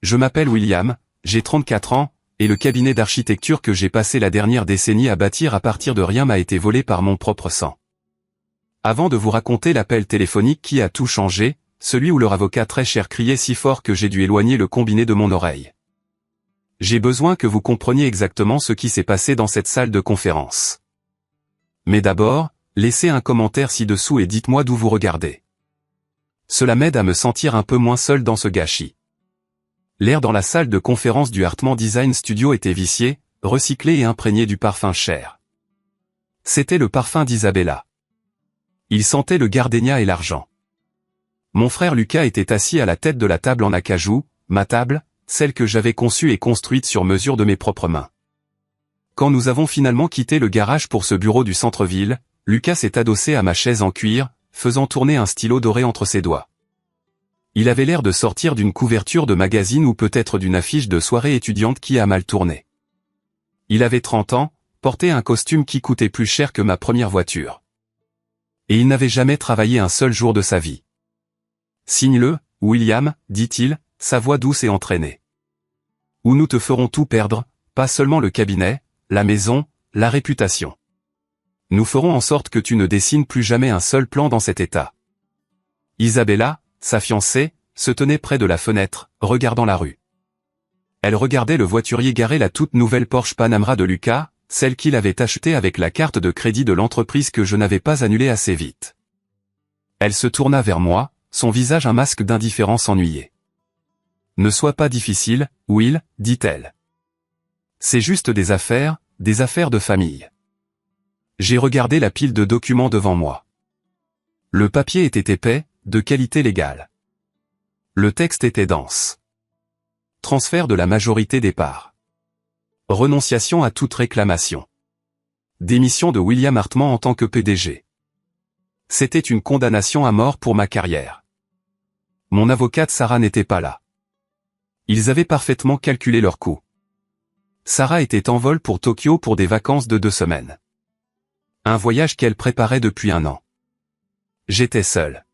Je m'appelle William, j'ai 34 ans, et le cabinet d'architecture que j'ai passé la dernière décennie à bâtir à partir de rien m'a été volé par mon propre sang. Avant de vous raconter l'appel téléphonique qui a tout changé, celui où leur avocat très cher criait si fort que j'ai dû éloigner le combiné de mon oreille. J'ai besoin que vous compreniez exactement ce qui s'est passé dans cette salle de conférence. Mais d'abord, laissez un commentaire ci-dessous et dites-moi d'où vous regardez. Cela m'aide à me sentir un peu moins seul dans ce gâchis. L'air dans la salle de conférence du Hartmann Design Studio était vicié, recyclé et imprégné du parfum cher. C'était le parfum d'Isabella. Il sentait le gardénia et l'argent. Mon frère Lucas était assis à la tête de la table en acajou, ma table, celle que j'avais conçue et construite sur mesure de mes propres mains. Quand nous avons finalement quitté le garage pour ce bureau du centre-ville, Lucas s'est adossé à ma chaise en cuir, faisant tourner un stylo doré entre ses doigts. Il avait l'air de sortir d'une couverture de magazine ou peut-être d'une affiche de soirée étudiante qui a mal tourné. Il avait 30 ans, portait un costume qui coûtait plus cher que ma première voiture. Et il n'avait jamais travaillé un seul jour de sa vie. « Signe-le, William, dit-il, sa voix douce et entraînée. Ou nous te ferons tout perdre, pas seulement le cabinet, la maison, la réputation. Nous ferons en sorte que tu ne dessines plus jamais un seul plan dans cet état. » Isabella, sa fiancée, se tenait près de la fenêtre, regardant la rue. Elle regardait le voiturier garer la toute nouvelle Porsche Panamera de Lucas, celle qu'il avait achetée avec la carte de crédit de l'entreprise que je n'avais pas annulée assez vite. Elle se tourna vers moi, son visage un masque d'indifférence ennuyée. « Ne sois pas difficile, Will, dit-elle. C'est juste des affaires de famille. » J'ai regardé la pile de documents devant moi. Le papier était épais, de qualité légale. Le texte était dense. Transfert de la majorité des parts. Renonciation à toute réclamation. Démission de William Hartmann en tant que PDG. C'était une condamnation à mort pour ma carrière. Mon avocate Sarah n'était pas là. Ils avaient parfaitement calculé leur coût. Sarah était en vol pour Tokyo pour des vacances de 2 semaines. Un voyage qu'elle préparait depuis 1 an. J'étais seul.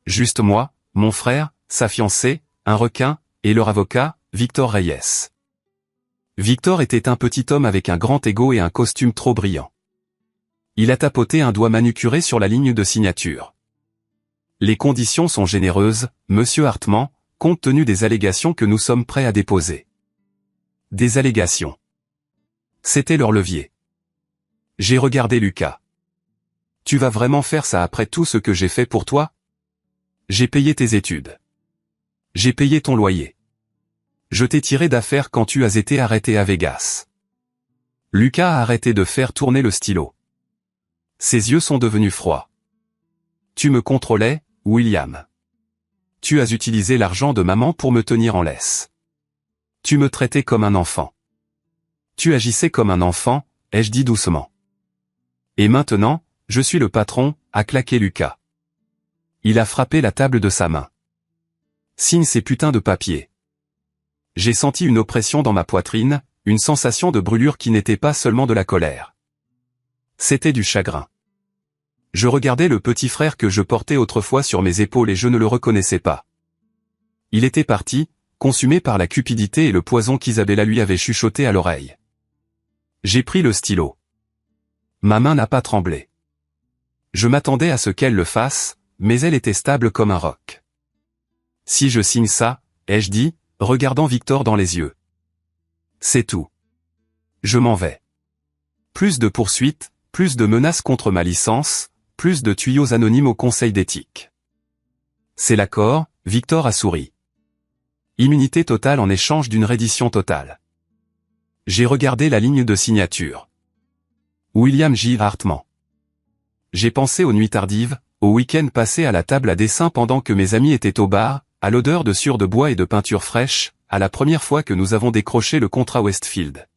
Juste moi, mon frère, sa fiancée, un requin, et leur avocat, Victor Reyes. Victor était un petit homme avec un grand ego et un costume trop brillant. Il a tapoté un doigt manucuré sur la ligne de signature. Les conditions sont généreuses, monsieur Hartmann, compte tenu des allégations que nous sommes prêts à déposer. Des allégations. C'était leur levier. J'ai regardé Lucas. Tu vas vraiment faire ça après tout ce que j'ai fait pour toi? J'ai payé tes études. J'ai payé ton loyer. Je t'ai tiré d'affaire quand tu as été arrêté à Vegas. Lucas a arrêté de faire tourner le stylo. Ses yeux sont devenus froids. Tu me contrôlais, William. Tu as utilisé l'argent de maman pour me tenir en laisse. Tu me traitais comme un enfant. Tu agissais comme un enfant, ai-je dit doucement. Et maintenant, je suis le patron, a claqué Lucas. Il a frappé la table de sa main. Signe ces putains de papiers. J'ai senti une oppression dans ma poitrine, une sensation de brûlure qui n'était pas seulement de la colère. C'était du chagrin. Je regardais le petit frère que je portais autrefois sur mes épaules et je ne le reconnaissais pas. Il était parti, consumé par la cupidité et le poison qu'Isabella lui avait chuchoté à l'oreille. J'ai pris le stylo. Ma main n'a pas tremblé. Je m'attendais à ce qu'elle le fasse, mais elle était stable comme un roc. Si je signe ça, ai-je dit, regardant Victor dans les yeux. C'est tout. Je m'en vais. Plus de poursuites, plus de menaces contre ma licence, plus de tuyaux anonymes au conseil d'éthique. C'est l'accord, Victor a souri. Immunité totale en échange d'une reddition totale. J'ai regardé la ligne de signature. William J. Hartmann. J'ai pensé aux nuits tardives, au week-end passé à la table à dessin pendant que mes amis étaient au bar, à l'odeur de sueur de bois et de peinture fraîche, à la première fois que nous avons décroché le contrat Westfield.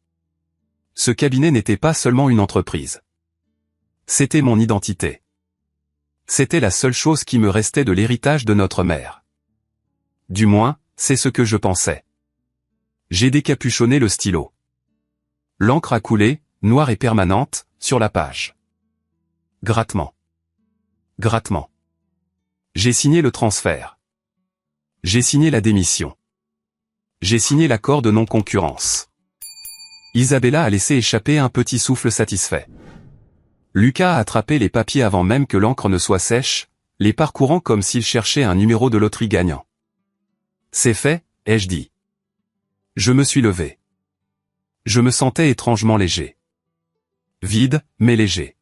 Ce cabinet n'était pas seulement une entreprise. C'était mon identité. C'était la seule chose qui me restait de l'héritage de notre mère. Du moins, c'est ce que je pensais. J'ai décapuchonné le stylo. L'encre a coulé, noire et permanente, sur la page. Grattement. Grattement. J'ai signé le transfert. J'ai signé la démission. J'ai signé l'accord de non-concurrence. Isabella a laissé échapper un petit souffle satisfait. Lucas a attrapé les papiers avant même que l'encre ne soit sèche, les parcourant comme s'il cherchait un numéro de loterie gagnant. C'est fait, ai-je dit. Je me suis levé. Je me sentais étrangement léger. Vide, mais léger.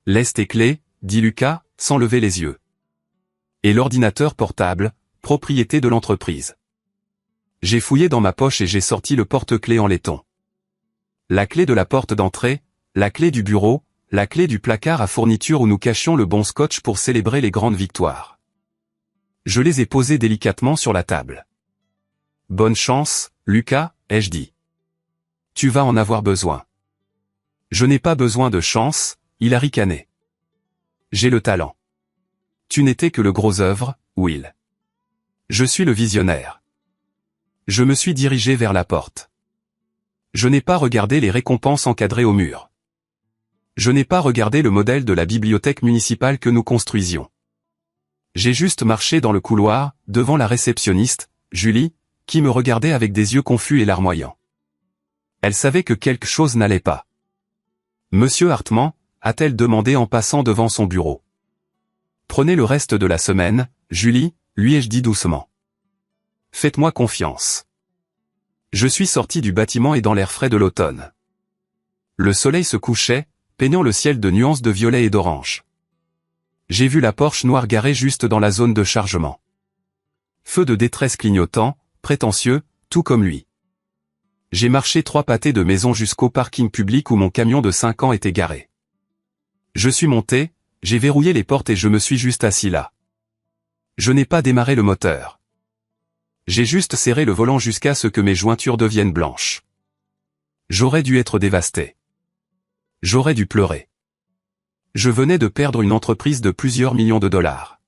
Laisse tes clés, dit Lucas, sans lever les yeux. Et l'ordinateur portable, propriété de l'entreprise. J'ai fouillé dans ma poche et j'ai sorti le porte-clés en laiton. La clé de la porte d'entrée, la clé du bureau, la clé du placard à fourniture où nous cachions le bon scotch pour célébrer les grandes victoires. Je les ai posées délicatement sur la table. Bonne chance, Lucas, ai-je dit. Tu vas en avoir besoin. Je n'ai pas besoin de chance, il a ricané. J'ai le talent. Tu n'étais que le gros œuvre, Will. Je suis le visionnaire. Je me suis dirigé vers la porte. Je n'ai pas regardé les récompenses encadrées au mur. Je n'ai pas regardé le modèle de la bibliothèque municipale que nous construisions. J'ai juste marché dans le couloir, devant la réceptionniste, Julie, qui me regardait avec des yeux confus et larmoyants. Elle savait que quelque chose n'allait pas. Monsieur Hartmann, a-t-elle demandé en passant devant son bureau. Prenez le reste de la semaine, Julie, lui ai-je dit doucement. Faites-moi confiance. Je suis sorti du bâtiment et dans l'air frais de l'automne. Le soleil se couchait, peignant le ciel de nuances de violet et d'orange. J'ai vu la Porsche noire garée juste dans la zone de chargement. Feu de détresse clignotant, prétentieux, tout comme lui. J'ai marché 3 pâtés de maison jusqu'au parking public où mon camion de 5 ans était garé. Je suis monté, j'ai verrouillé les portes et je me suis juste assis là. Je n'ai pas démarré le moteur. J'ai juste serré le volant jusqu'à ce que mes jointures deviennent blanches. J'aurais dû être dévasté. J'aurais dû pleurer. Je venais de perdre une entreprise de plusieurs millions de dollars.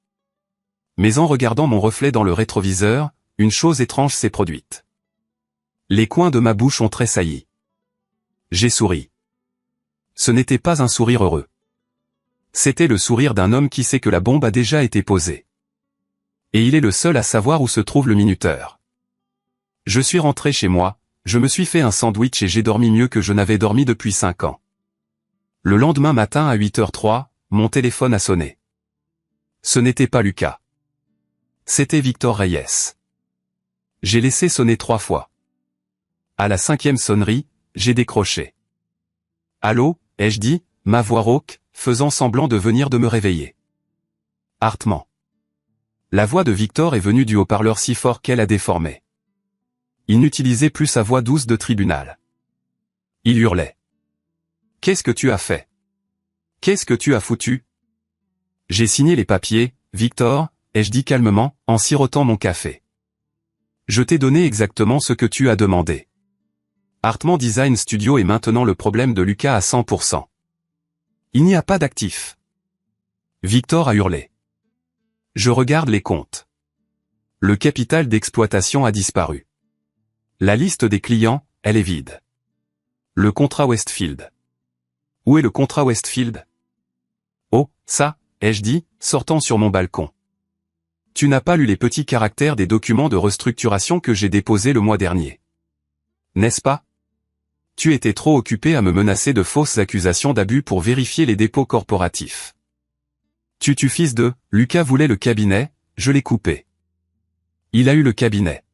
Mais en regardant mon reflet dans le rétroviseur, une chose étrange s'est produite. Les coins de ma bouche ont tressailli. J'ai souri. Ce n'était pas un sourire heureux. C'était le sourire d'un homme qui sait que la bombe a déjà été posée. Et il est le seul à savoir où se trouve le minuteur. Je suis rentré chez moi, je me suis fait un sandwich et j'ai dormi mieux que je n'avais dormi depuis 5 ans. Le lendemain matin à 8h03, mon téléphone a sonné. Ce n'était pas Lucas. C'était Victor Reyes. J'ai laissé sonner 3 fois. À la 5e sonnerie, j'ai décroché. Allô, ai-je dit, ma voix rauque, faisant semblant de venir de me réveiller. Hartmann. La voix de Victor est venue du haut-parleur si fort qu'elle a déformé. Il n'utilisait plus sa voix douce de tribunal. Il hurlait. Qu'est-ce que tu as fait? Qu'est-ce que tu as foutu? J'ai signé les papiers, Victor, ai-je dit calmement, en sirotant mon café. Je t'ai donné exactement ce que tu as demandé. Hartmann Design Studio est maintenant le problème de Lucas à 100%. Il n'y a pas d'actif. Victor a hurlé. Je regarde les comptes. Le capital d'exploitation a disparu. La liste des clients, elle est vide. Le contrat Westfield. Où est le contrat Westfield? Oh, ça, ai-je dit, sortant sur mon balcon. Tu n'as pas lu les petits caractères des documents de restructuration que j'ai déposés le mois dernier. N'est-ce pas? Tu étais trop occupé à me menacer de fausses accusations d'abus pour vérifier les dépôts corporatifs. Tu fils de, Lucas voulait le cabinet, je l'ai coupé. Il a eu le cabinet.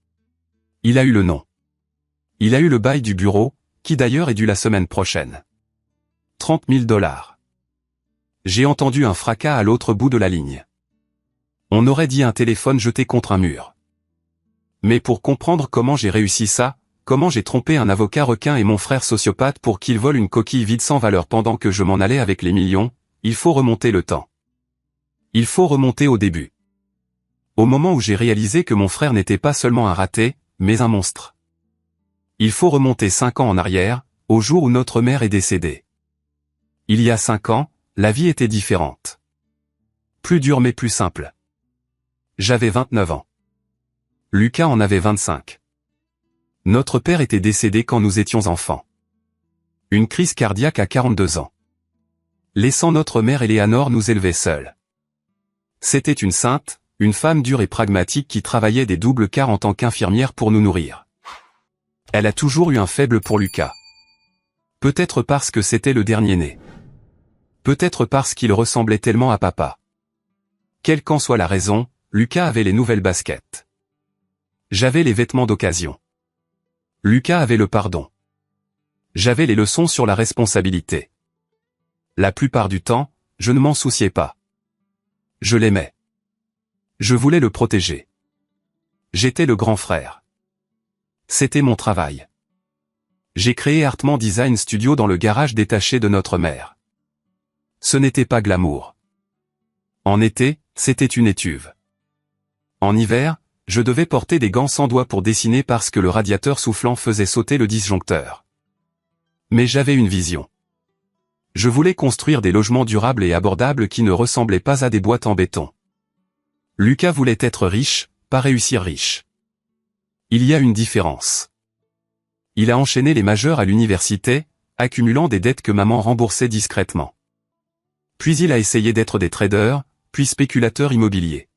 Il a eu le nom. Il a eu le bail du bureau, qui d'ailleurs est dû la semaine prochaine. 30 000 $. J'ai entendu un fracas à l'autre bout de la ligne. On aurait dit un téléphone jeté contre un mur. Mais pour comprendre comment j'ai réussi ça, comment j'ai trompé un avocat requin et mon frère sociopathe pour qu'ils volent une coquille vide sans valeur pendant que je m'en allais avec les millions, il faut remonter le temps. Il faut remonter au début. Au moment où j'ai réalisé que mon frère n'était pas seulement un raté, mais un monstre. Il faut remonter 5 ans en arrière, au jour où notre mère est décédée. Il y a 5 ans, la vie était différente. Plus dure mais plus simple. J'avais 29 ans. Lucas en avait 25. Notre père était décédé quand nous étions enfants. Une crise cardiaque à 42 ans. Laissant notre mère Éléanore nous élever seuls. C'était une sainte, une femme dure et pragmatique qui travaillait des doubles quarts en tant qu'infirmière pour nous nourrir. Elle a toujours eu un faible pour Lucas. Peut-être parce que c'était le dernier-né. Peut-être parce qu'il ressemblait tellement à papa. Quelle qu'en soit la raison, Lucas avait les nouvelles baskets. J'avais les vêtements d'occasion. Lucas avait le pardon. J'avais les leçons sur la responsabilité. La plupart du temps, je ne m'en souciais pas. Je l'aimais. Je voulais le protéger. J'étais le grand frère. C'était mon travail. J'ai créé Hartman Design Studio dans le garage détaché de notre mère. Ce n'était pas glamour. En été, c'était une étuve. En hiver, je devais porter des gants sans doigts pour dessiner parce que le radiateur soufflant faisait sauter le disjoncteur. Mais j'avais une vision. Je voulais construire des logements durables et abordables qui ne ressemblaient pas à des boîtes en béton. Lucas voulait être riche, pas réussir riche. Il y a une différence. Il a enchaîné les majeurs à l'université, accumulant des dettes que maman remboursait discrètement. Puis il a essayé d'être des traders, puis spéculateur immobilier.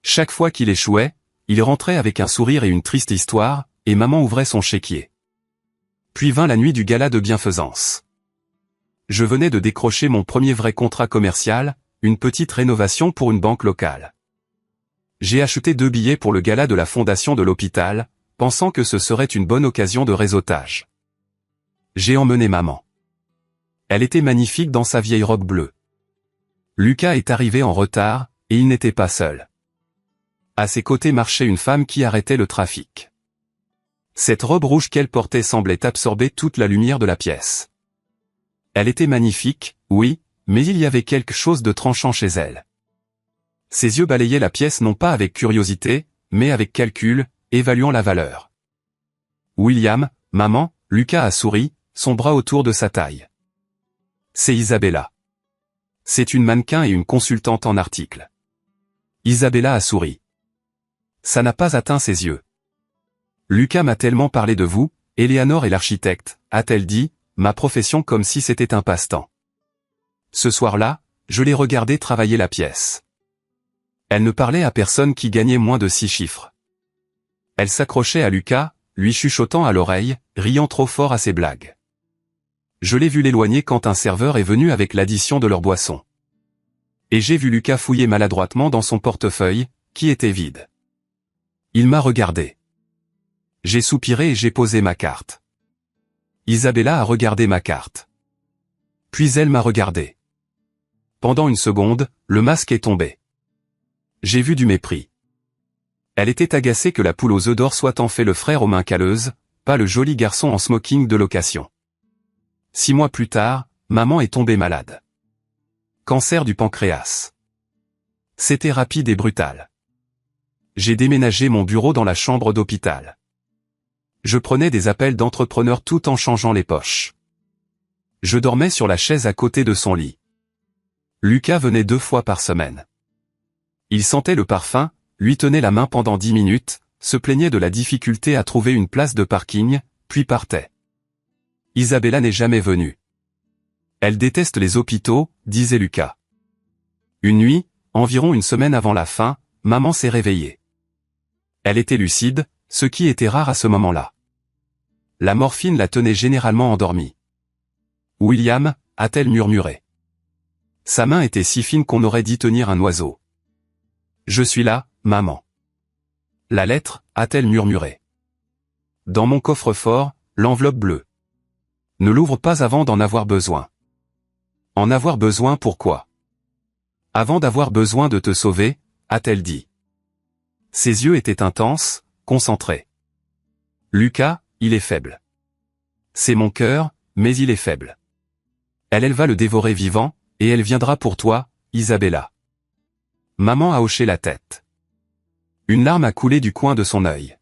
Chaque fois qu'il échouait, il rentrait avec un sourire et une triste histoire, et maman ouvrait son chéquier. Puis vint la nuit du gala de bienfaisance. Je venais de décrocher mon premier vrai contrat commercial, une petite rénovation pour une banque locale. J'ai acheté 2 billets pour le gala de la fondation de l'hôpital, pensant que ce serait une bonne occasion de réseautage. J'ai emmené maman. Elle était magnifique dans sa vieille robe bleue. Lucas est arrivé en retard, et il n'était pas seul. À ses côtés marchait une femme qui arrêtait le trafic. Cette robe rouge qu'elle portait semblait absorber toute la lumière de la pièce. Elle était magnifique, oui, mais il y avait quelque chose de tranchant chez elle. Ses yeux balayaient la pièce non pas avec curiosité, mais avec calcul, évaluant la valeur. William, maman, Lucas a souri, son bras autour de sa taille. C'est Isabella. C'est une mannequin et une consultante en article. Isabella a souri. Ça n'a pas atteint ses yeux. Lucas m'a tellement parlé de vous, Eleanor est l'architecte, a-t-elle dit, ma profession comme si c'était un passe-temps. Ce soir-là, je l'ai regardé travailler la pièce. Elle ne parlait à personne qui gagnait moins de 6 chiffres. Elle s'accrochait à Lucas, lui chuchotant à l'oreille, riant trop fort à ses blagues. Je l'ai vu l'éloigner quand un serveur est venu avec l'addition de leur boisson. Et j'ai vu Lucas fouiller maladroitement dans son portefeuille, qui était vide. Il m'a regardé. J'ai soupiré et j'ai posé ma carte. Isabella a regardé ma carte. Puis elle m'a regardé. Pendant une seconde, le masque est tombé. J'ai vu du mépris. Elle était agacée que la poule aux œufs d'or soit en fait le frère aux mains calleuses, pas le joli garçon en smoking de location. 6 mois plus tard, maman est tombée malade. Cancer du pancréas. C'était rapide et brutal. J'ai déménagé mon bureau dans la chambre d'hôpital. Je prenais des appels d'entrepreneurs tout en changeant les poches. Je dormais sur la chaise à côté de son lit. Lucas venait 2 fois par semaine. Il sentait le parfum, lui tenait la main pendant 10 minutes, se plaignait de la difficulté à trouver une place de parking, puis partait. Isabella n'est jamais venue. Elle déteste les hôpitaux, disait Lucas. Une nuit, environ une semaine avant la fin, maman s'est réveillée. Elle était lucide, ce qui était rare à ce moment-là. La morphine la tenait généralement endormie. William, a-t-elle murmuré. Sa main était si fine qu'on aurait dit tenir un oiseau. Je suis là, maman. La lettre, a-t-elle murmuré. Dans mon coffre-fort, l'enveloppe bleue. Ne l'ouvre pas avant d'en avoir besoin. En avoir besoin pourquoi? Avant d'avoir besoin de te sauver, a-t-elle dit. Ses yeux étaient intenses, concentrés. Lucas, il est faible. C'est mon cœur, mais il est faible. Elle va le dévorer vivant, et elle viendra pour toi, Isabella. Maman a hoché la tête. Une larme a coulé du coin de son œil.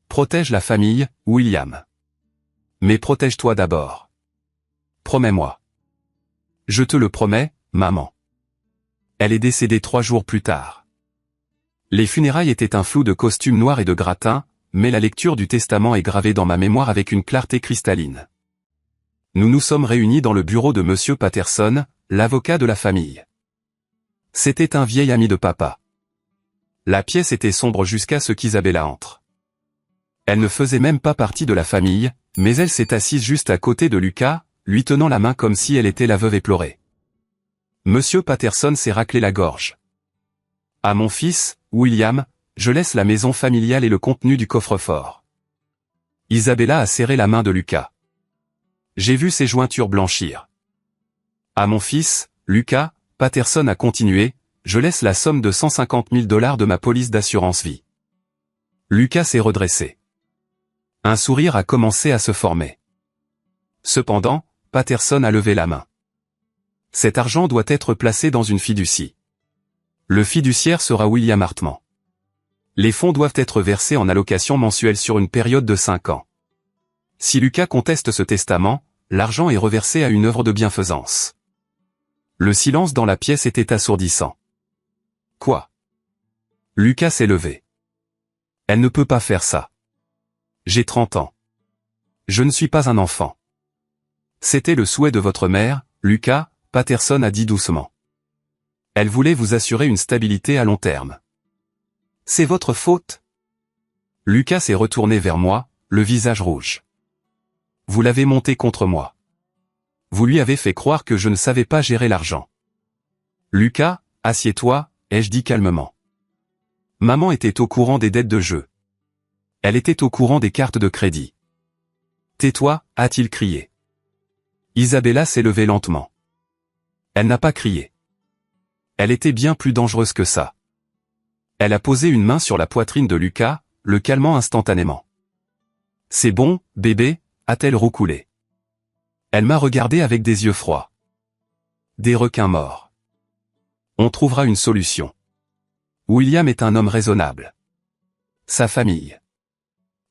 Protège la famille, William. Mais protège-toi d'abord. Promets-moi. Je te le promets, maman. Elle est décédée 3 jours plus tard. Les funérailles étaient un flou de costumes noirs et de gratins, mais la lecture du testament est gravée dans ma mémoire avec une clarté cristalline. Nous nous sommes réunis dans le bureau de Monsieur Patterson, l'avocat de la famille. C'était un vieil ami de papa. La pièce était sombre jusqu'à ce qu'Isabella entre. Elle ne faisait même pas partie de la famille, mais elle s'est assise juste à côté de Lucas, lui tenant la main comme si elle était la veuve éplorée. Monsieur Patterson s'est raclé la gorge. À mon fils, William, je laisse la maison familiale et le contenu du coffre-fort. Isabella a serré la main de Lucas. J'ai vu ses jointures blanchir. À mon fils, Lucas, Patterson a continué, je laisse la somme de 150 000 $ de ma police d'assurance vie. Lucas s'est redressé. Un sourire a commencé à se former. Cependant, Patterson a levé la main. Cet argent doit être placé dans une fiducie. Le fiduciaire sera William Hartman. Les fonds doivent être versés en allocation mensuelle sur une période de 5 ans. Si Lucas conteste ce testament, l'argent est reversé à une œuvre de bienfaisance. Le silence dans la pièce était assourdissant. Quoi? Lucas s'est levé. Elle ne peut pas faire ça. J'ai 30 ans. Je ne suis pas un enfant. C'était le souhait de votre mère, Lucas, Patterson a dit doucement. Elle voulait vous assurer une stabilité à long terme. C'est votre faute? Lucas s'est retourné vers moi, le visage rouge. Vous l'avez monté contre moi. Vous lui avez fait croire que je ne savais pas gérer l'argent. Lucas, assieds-toi, ai-je dit calmement. Maman était au courant des dettes de jeu. Elle était au courant des cartes de crédit. Tais-toi, a-t-il crié. Isabella s'est levée lentement. Elle n'a pas crié. Elle était bien plus dangereuse que ça. Elle a posé une main sur la poitrine de Lucas, le calmant instantanément. C'est bon, bébé, a-t-elle roucoulé. Elle m'a regardé avec des yeux froids. Des requins morts. On trouvera une solution. William est un homme raisonnable. Sa famille.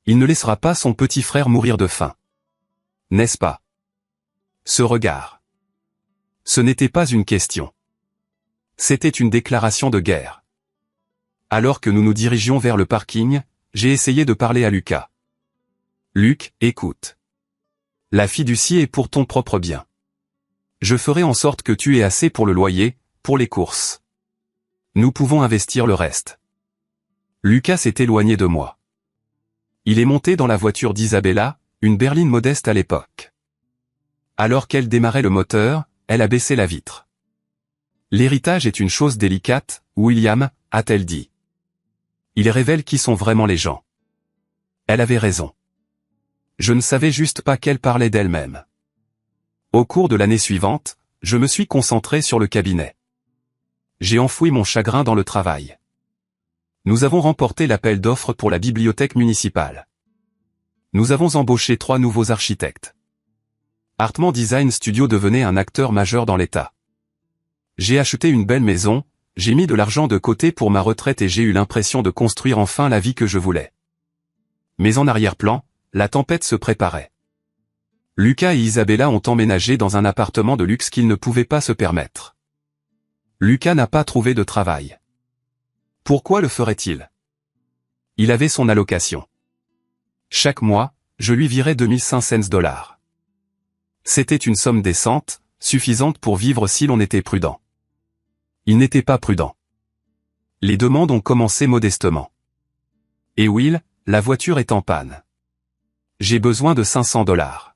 Il ne laissera pas son petit frère mourir de faim. N'est-ce pas? Ce regard. Ce n'était pas une question. C'était une déclaration de guerre. Alors que nous nous dirigions vers le parking, j'ai essayé de parler à Lucas. Luc, écoute. La fiducie est pour ton propre bien. Je ferai en sorte que tu aies assez pour le loyer, pour les courses. Nous pouvons investir le reste. Lucas s'est éloigné de moi. Il est monté dans la voiture d'Isabella, une berline modeste à l'époque. Alors qu'elle démarrait le moteur, elle a baissé la vitre. L'héritage est une chose délicate, William, a-t-elle dit. Il révèle qui sont vraiment les gens. Elle avait raison. Je ne savais juste pas qu'elle parlait d'elle-même. Au cours de l'année suivante, je me suis concentré sur le cabinet. J'ai enfoui mon chagrin dans le travail. Nous avons remporté l'appel d'offres pour la bibliothèque municipale. Nous avons embauché 3 nouveaux architectes. Hartman Design Studio devenait un acteur majeur dans l'État. J'ai acheté une belle maison, j'ai mis de l'argent de côté pour ma retraite et j'ai eu l'impression de construire enfin la vie que je voulais. Mais en arrière-plan, la tempête se préparait. Lucas et Isabella ont emménagé dans un appartement de luxe qu'ils ne pouvaient pas se permettre. Lucas n'a pas trouvé de travail. Pourquoi le ferait-il? Il avait son allocation. Chaque mois, je lui virais 2500 $. C'était une somme décente, suffisante pour vivre si l'on était prudent. Il n'était pas prudent. Les demandes ont commencé modestement. Et Will, la voiture est en panne. J'ai besoin de 500 $.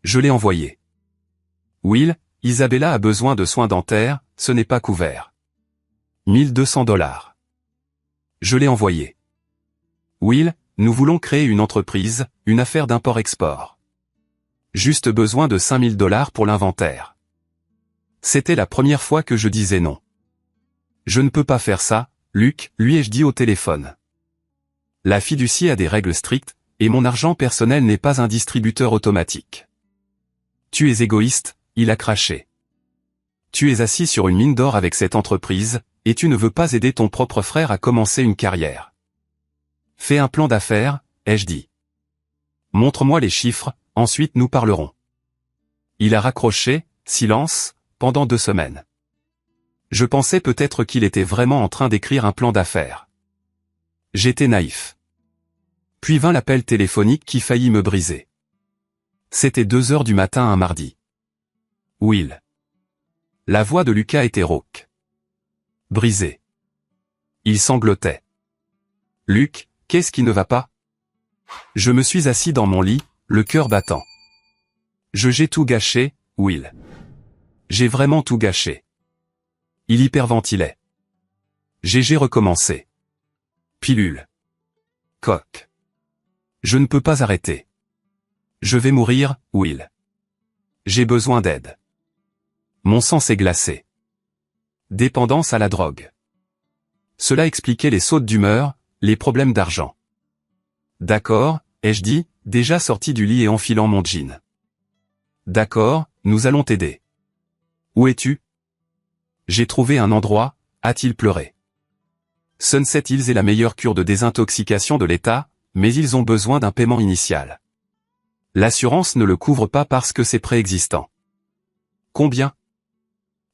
Je l'ai envoyé. Will, Isabella a besoin de soins dentaires, ce n'est pas couvert. 1200 $. Je l'ai envoyé. Will, nous voulons créer une entreprise, une affaire d'import-export. Juste besoin de 5000 $ pour l'inventaire. C'était la première fois que je disais non. Je ne peux pas faire ça, Luc, lui ai-je dit au téléphone. La fiducie a des règles strictes, et mon argent personnel n'est pas un distributeur automatique. Tu es égoïste, il a craché. Tu es assis sur une mine d'or avec cette entreprise, et tu ne veux pas aider ton propre frère à commencer une carrière. Fais un plan d'affaires, ai-je dit. Montre-moi les chiffres, ensuite nous parlerons. Il a raccroché, silence, pendant 2 semaines. Je pensais peut-être qu'il était vraiment en train d'écrire un plan d'affaires. J'étais naïf. Puis vint l'appel téléphonique qui faillit me briser. C'était 2 heures du matin un mardi. Will. La voix de Lucas était rauque. Brisée. Il sanglotait. Luc, qu'est-ce qui ne va pas? Je me suis assis dans mon lit, le cœur battant. J'ai tout gâché, Will. J'ai vraiment tout gâché. Il hyperventilait. J'ai recommencé. Pilule. Coque. Je ne peux pas arrêter. Je vais mourir, Will. J'ai besoin d'aide. Mon sang s'est glacé. Dépendance à la drogue. Cela expliquait les sautes d'humeur, les problèmes d'argent. D'accord, ai-je dit, déjà sorti du lit et enfilant mon jean. D'accord, nous allons t'aider. Où es-tu? J'ai trouvé un endroit, a-t-il pleuré. Sunset Hills est la meilleure cure de désintoxication de l'État, mais ils ont besoin d'un paiement initial. L'assurance ne le couvre pas parce que c'est préexistant. Combien?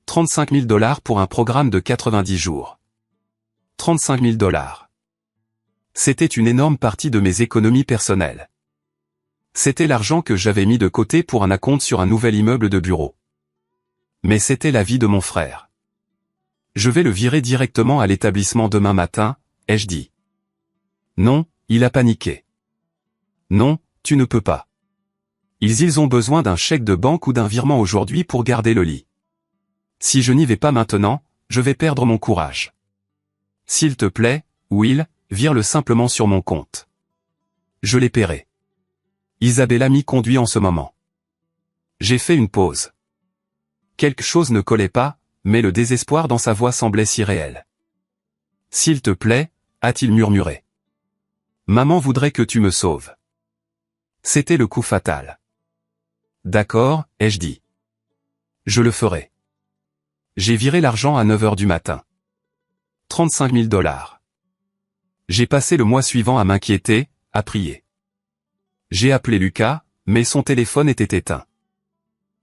35 000 $ pour un programme de 90 jours. 35 000 $. C'était une énorme partie de mes économies personnelles. C'était l'argent que j'avais mis de côté pour un acompte sur un nouvel immeuble de bureau. Mais c'était la vie de mon frère. Je vais le virer directement à l'établissement demain matin, ai-je dit. Non, il a paniqué. Non, tu ne peux pas. Ils ont besoin d'un chèque de banque ou d'un virement aujourd'hui pour garder le lit. Si je n'y vais pas maintenant, je vais perdre mon courage. S'il te plaît, Will, vire-le simplement sur mon compte. Je les paierai. Isabella m'y conduit en ce moment. J'ai fait une pause. Quelque chose ne collait pas, mais le désespoir dans sa voix semblait si réel. S'il te plaît, a-t-il murmuré. Maman voudrait que tu me sauves. C'était le coup fatal. D'accord, ai-je dit. Je le ferai. J'ai viré l'argent à 9 h du matin. 35 000 $. J'ai passé le mois suivant à m'inquiéter, à prier. J'ai appelé Lucas, mais son téléphone était éteint.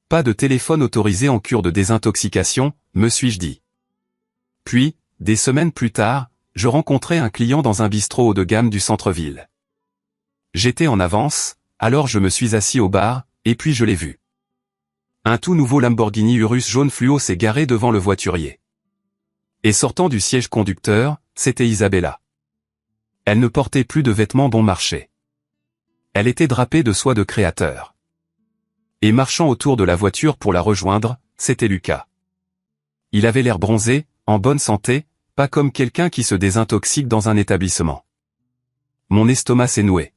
Pas de téléphone autorisé en cure de désintoxication, me suis-je dit. Puis, des semaines plus tard, je rencontrai un client dans un bistrot haut de gamme du centre-ville. J'étais en avance, alors je me suis assis au bar, et puis je l'ai vu. Un tout nouveau Lamborghini Urus jaune fluo s'est garé devant le voiturier. Et sortant du siège conducteur, c'était Isabella. Elle ne portait plus de vêtements bon marché. Elle était drapée de soie de créateur. Et marchant autour de la voiture pour la rejoindre, c'était Lucas. Il avait l'air bronzé, en bonne santé, pas comme quelqu'un qui se désintoxique dans un établissement. Mon estomac s'est noué.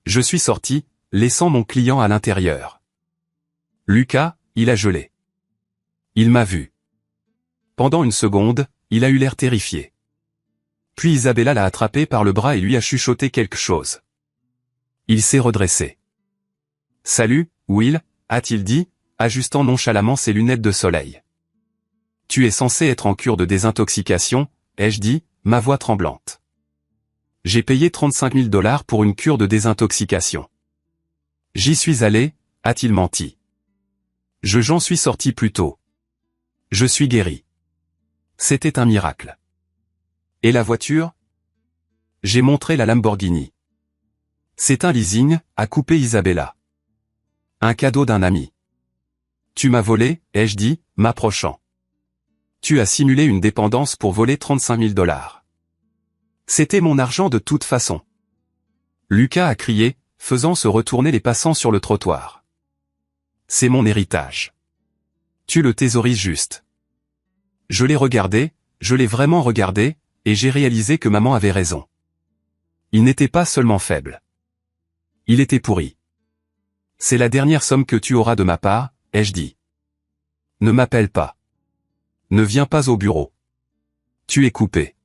Je suis sorti, laissant mon client à l'intérieur. Lucas, il a gelé. Il m'a vu. Pendant une seconde, il a eu l'air terrifié. Puis Isabella l'a attrapé par le bras et lui a chuchoté quelque chose. Il s'est redressé. « Salut, Will », a-t-il dit, ajustant nonchalamment ses lunettes de soleil. « Tu es censé être en cure de désintoxication, ai-je dit, ma voix tremblante. J'ai payé 35 000 $ pour une cure de désintoxication. J'y suis allé, a-t-il menti. J'en suis sorti plus tôt. Je suis guéri. C'était un miracle. Et la voiture? J'ai montré la Lamborghini. C'est un leasing, a coupé Isabella. Un cadeau d'un ami. Tu m'as volé, ai-je dit, m'approchant. Tu as simulé une dépendance pour voler 35 000 $. C'était mon argent de toute façon. Lucas a crié, faisant se retourner les passants sur le trottoir. C'est mon héritage. Tu le thésaurises juste. Je l'ai regardé, je l'ai vraiment regardé, et j'ai réalisé que maman avait raison. Il n'était pas seulement faible. Il était pourri. C'est la dernière somme que tu auras de ma part, ai-je dit. Ne m'appelle pas. Ne viens pas au bureau. Tu es coupé.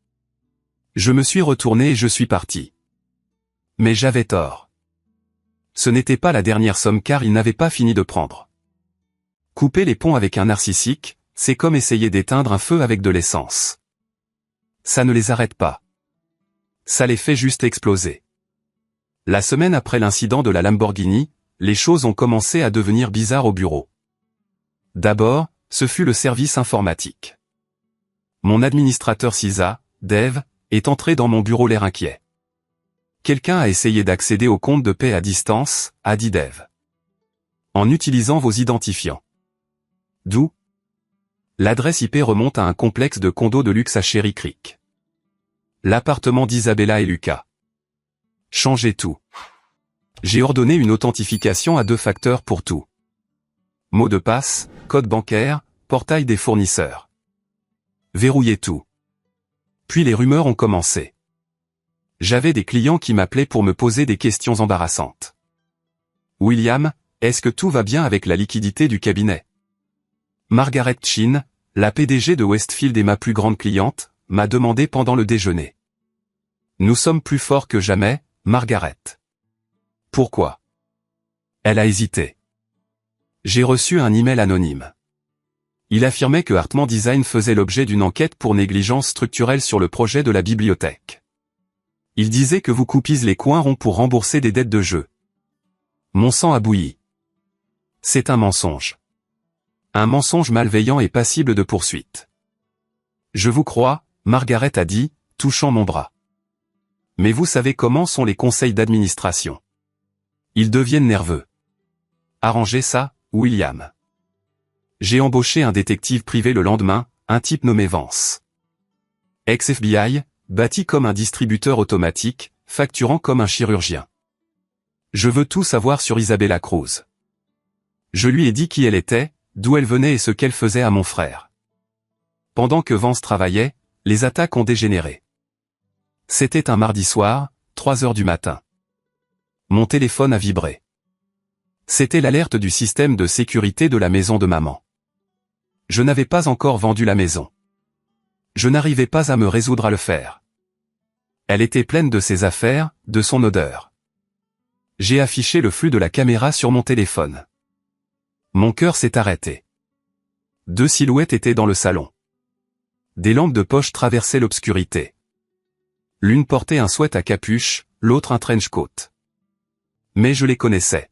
Je me suis retourné et je suis parti. Mais j'avais tort. Ce n'était pas la dernière somme car il n'avait pas fini de prendre. Couper les ponts avec un narcissique, c'est comme essayer d'éteindre un feu avec de l'essence. Ça ne les arrête pas. Ça les fait juste exploser. La semaine après l'incident de la Lamborghini, les choses ont commencé à devenir bizarres au bureau. D'abord, ce fut le service informatique. Mon administrateur CISA, Dave, est entré dans mon bureau l'air inquiet. Quelqu'un a essayé d'accéder au compte de paie à distance, a dit Dave. En utilisant vos identifiants. D'où? L'adresse IP remonte à un complexe de condos de luxe à Cherry Creek. l'appartement d'Isabella et Lucas. Changez tout. J'ai ordonné une authentification à 2 facteurs pour tout. Mot de passe, code bancaire, portail des fournisseurs. Verrouillez tout. Puis les rumeurs ont commencé. J'avais des clients qui m'appelaient pour me poser des questions embarrassantes. William, est-ce que tout va bien avec la liquidité du cabinet? Margaret Chin, la PDG de Westfield et ma plus grande cliente, m'a demandé pendant le déjeuner. Nous sommes plus forts que jamais, Margaret. Pourquoi? Elle a hésité. J'ai reçu un email anonyme. Il affirmait que Hartman Design faisait l'objet d'une enquête pour négligence structurelle sur le projet de la bibliothèque. Il disait que vous coupiez les coins ronds pour rembourser des dettes de jeu. Mon sang a bouilli. C'est un mensonge. Un mensonge malveillant et passible de poursuite. Je vous crois, Margaret a dit, touchant mon bras. Mais vous savez comment sont les conseils d'administration. Ils deviennent nerveux. Arrangez ça, William. J'ai embauché un détective privé le lendemain, un type nommé Vance. Ex-FBI, bâti comme un distributeur automatique, facturant comme un chirurgien. Je veux tout savoir sur Isabella Cruz. Je lui ai dit qui elle était, d'où elle venait et ce qu'elle faisait à mon frère. Pendant que Vance travaillait, les attaques ont dégénéré. C'était un mardi soir, 3 heures du matin. Mon téléphone a vibré. C'était l'alerte du système de sécurité de la maison de maman. Je n'avais pas encore vendu la maison. Je n'arrivais pas à me résoudre à le faire. Elle était pleine de ses affaires, de son odeur. J'ai affiché le flux de la caméra sur mon téléphone. Mon cœur s'est arrêté. 2 silhouettes étaient dans le salon. Des lampes de poche traversaient l'obscurité. L'une portait un sweat à capuche, l'autre un trench coat. Mais je les connaissais.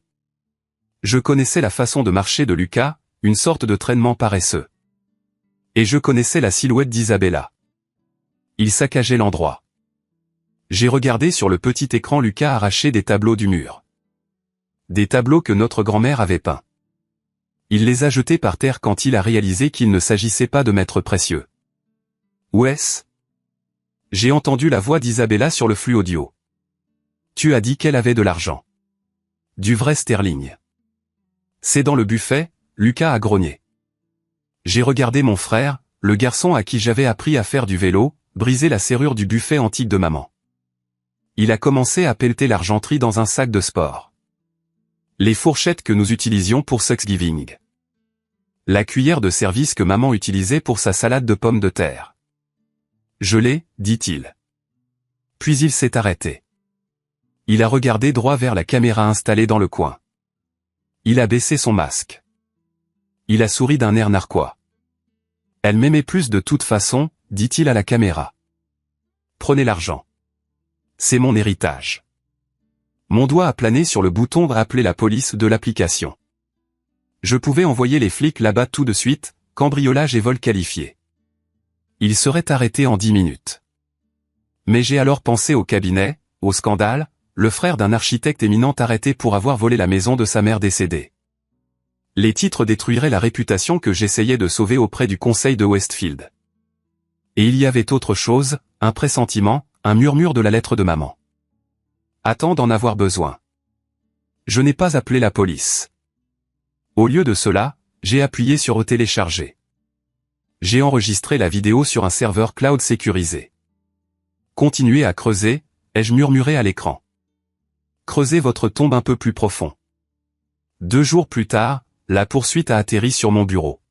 Je connaissais la façon de marcher de Lucas, une sorte de traînement paresseux. Et je connaissais la silhouette d'Isabella. Il saccageait l'endroit. J'ai regardé sur le petit écran Lucas arracher des tableaux du mur. Des tableaux que notre grand-mère avait peints. Il les a jetés par terre quand il a réalisé qu'il ne s'agissait pas de maîtres précieux. Où est-ce? J'ai entendu la voix d'Isabella sur le flux audio. Tu as dit qu'elle avait de l'argent. Du vrai sterling. C'est dans le buffet, Lucas a grogné. J'ai regardé mon frère, le garçon à qui j'avais appris à faire du vélo, briser la serrure du buffet antique de maman. Il a commencé à pelleter l'argenterie dans un sac de sport. Les fourchettes que nous utilisions pour Thanksgiving. La cuillère de service que maman utilisait pour sa salade de pommes de terre. Je l'ai, dit-il. Puis il s'est arrêté. Il a regardé droit vers la caméra installée dans le coin. Il a baissé son masque. Il a souri d'un air narquois. Elle m'aimait plus de toute façon, dit-il à la caméra. Prenez l'argent. C'est mon héritage. Mon doigt a plané sur le bouton d'appeler la police de l'application. Je pouvais envoyer les flics là-bas tout de suite, cambriolage et vol qualifié. Ils seraient arrêtés en 10 minutes. Mais j'ai alors pensé au cabinet, au scandale, le frère d'un architecte éminent arrêté pour avoir volé la maison de sa mère décédée. Les titres détruiraient la réputation que j'essayais de sauver auprès du conseil de Westfield. Et il y avait autre chose, un pressentiment, un murmure de la lettre de maman. Attends d'en avoir besoin. Je n'ai pas appelé la police. Au lieu de cela, j'ai appuyé sur télécharger. J'ai enregistré la vidéo sur un serveur cloud sécurisé. Continuez à creuser, ai-je murmuré à l'écran. Creusez votre tombe un peu plus profond. 2 jours plus tard, la poursuite a atterri sur mon bureau.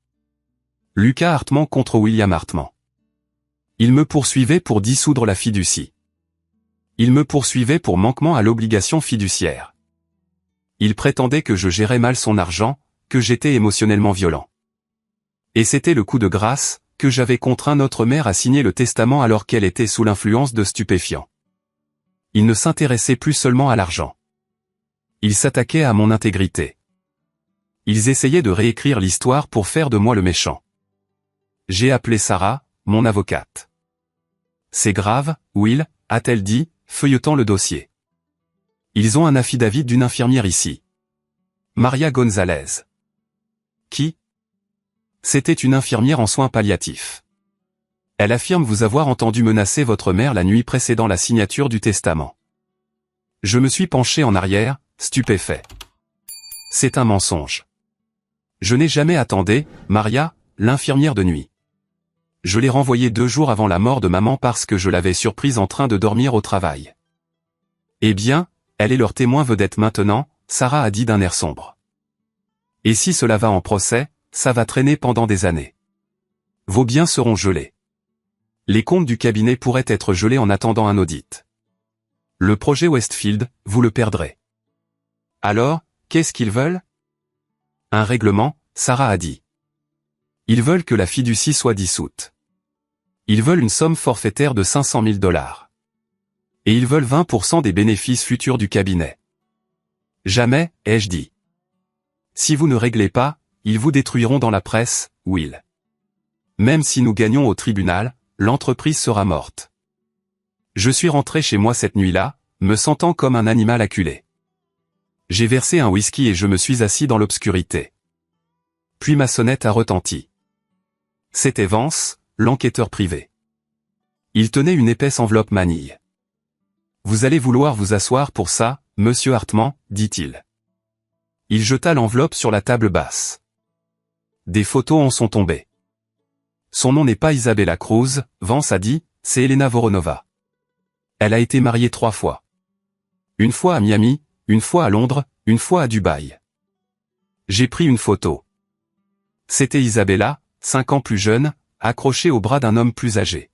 Lucas Hartman contre William Hartman. Il me poursuivait pour dissoudre la fiducie. Il me poursuivait pour manquement à l'obligation fiduciaire. Il prétendait que je gérais mal son argent, que j'étais émotionnellement violent. Et c'était le coup de grâce, que j'avais contraint notre mère à signer le testament alors qu'elle était sous l'influence de stupéfiants. Il ne s'intéressait plus seulement à l'argent. Il s'attaquait à mon intégrité. Ils essayaient de réécrire l'histoire pour faire de moi le méchant. J'ai appelé Sarah, mon avocate. C'est grave, Will, a-t-elle dit, feuilletant le dossier. Ils ont un affidavit d'une infirmière ici. Maria Gonzalez. Qui? C'était une infirmière en soins palliatifs. Elle affirme vous avoir entendu menacer votre mère la nuit précédant la signature du testament. Je me suis penché en arrière, stupéfait. C'est un mensonge. Je n'ai jamais attendu, Maria, l'infirmière de nuit. Je l'ai renvoyée 2 jours avant la mort de maman parce que je l'avais surprise en train de dormir au travail. Eh bien, elle est leur témoin vedette maintenant, Sarah a dit d'un air sombre. Et si cela va en procès, ça va traîner pendant des années. Vos biens seront gelés. Les comptes du cabinet pourraient être gelés en attendant un audit. Le projet Westfield, vous le perdrez. Alors, qu'est-ce qu'ils veulent? Un règlement, Sarah a dit. Ils veulent que la fiducie soit dissoute. Ils veulent une somme forfaitaire de 500 000 $. Et ils veulent 20% des bénéfices futurs du cabinet. Jamais, ai-je dit. Si vous ne réglez pas, ils vous détruiront dans la presse, Will. Même si nous gagnons au tribunal, l'entreprise sera morte. Je suis rentré chez moi cette nuit-là, me sentant comme un animal acculé. J'ai versé un whisky et je me suis assis dans l'obscurité. Puis ma sonnette a retenti. C'était Vance, l'enquêteur privé. Il tenait une épaisse enveloppe manille. Vous allez vouloir vous asseoir pour ça, monsieur Hartman, dit-il. Il jeta l'enveloppe sur la table basse. Des photos en sont tombées. Son nom n'est pas Isabella Cruz, Vance a dit, c'est Elena Voronova. Elle a été mariée 3 fois. Une fois à Miami, une fois à Londres, une fois à Dubaï. J'ai pris une photo. C'était Isabella, 5 ans plus jeune, accrochée au bras d'un homme plus âgé.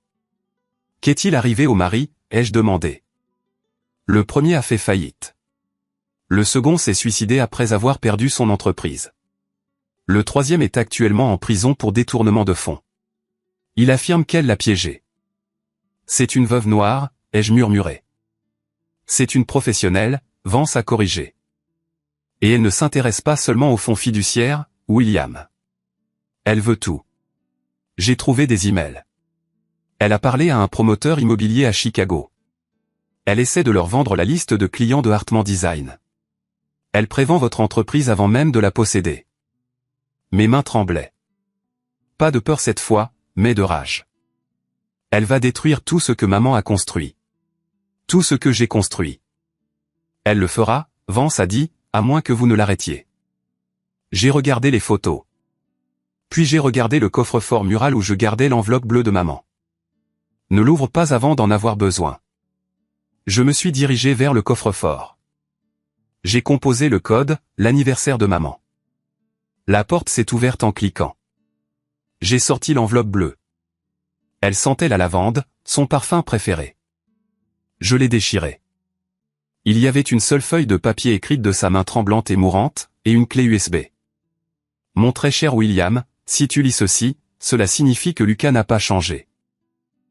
Qu'est-il arrivé au mari, ai-je demandé. Le premier a fait faillite. Le second s'est suicidé après avoir perdu son entreprise. Le troisième est actuellement en prison pour détournement de fonds. Il affirme qu'elle l'a piégé. C'est une veuve noire, ai-je murmuré. C'est une professionnelle, Vance a corrigé. Et elle ne s'intéresse pas seulement aux fonds fiduciaires, William. Elle veut tout. J'ai trouvé des emails. Elle a parlé à un promoteur immobilier à Chicago. Elle essaie de leur vendre la liste de clients de Hartman Design. Elle prévend votre entreprise avant même de la posséder. Mes mains tremblaient. Pas de peur cette fois, mais de rage. Elle va détruire tout ce que maman a construit. Tout ce que j'ai construit. Elle le fera, Vance a dit, à moins que vous ne l'arrêtiez. J'ai regardé les photos. Puis j'ai regardé le coffre-fort mural où je gardais l'enveloppe bleue de maman. Ne l'ouvre pas avant d'en avoir besoin. Je me suis dirigé vers le coffre-fort. J'ai composé le code, l'anniversaire de maman. La porte s'est ouverte en cliquant. J'ai sorti l'enveloppe bleue. Elle sentait la lavande, son parfum préféré. Je l'ai déchirée. Il y avait une seule feuille de papier écrite de sa main tremblante et mourante, et une clé USB. Mon très cher William, si tu lis ceci, cela signifie que Lucas n'a pas changé.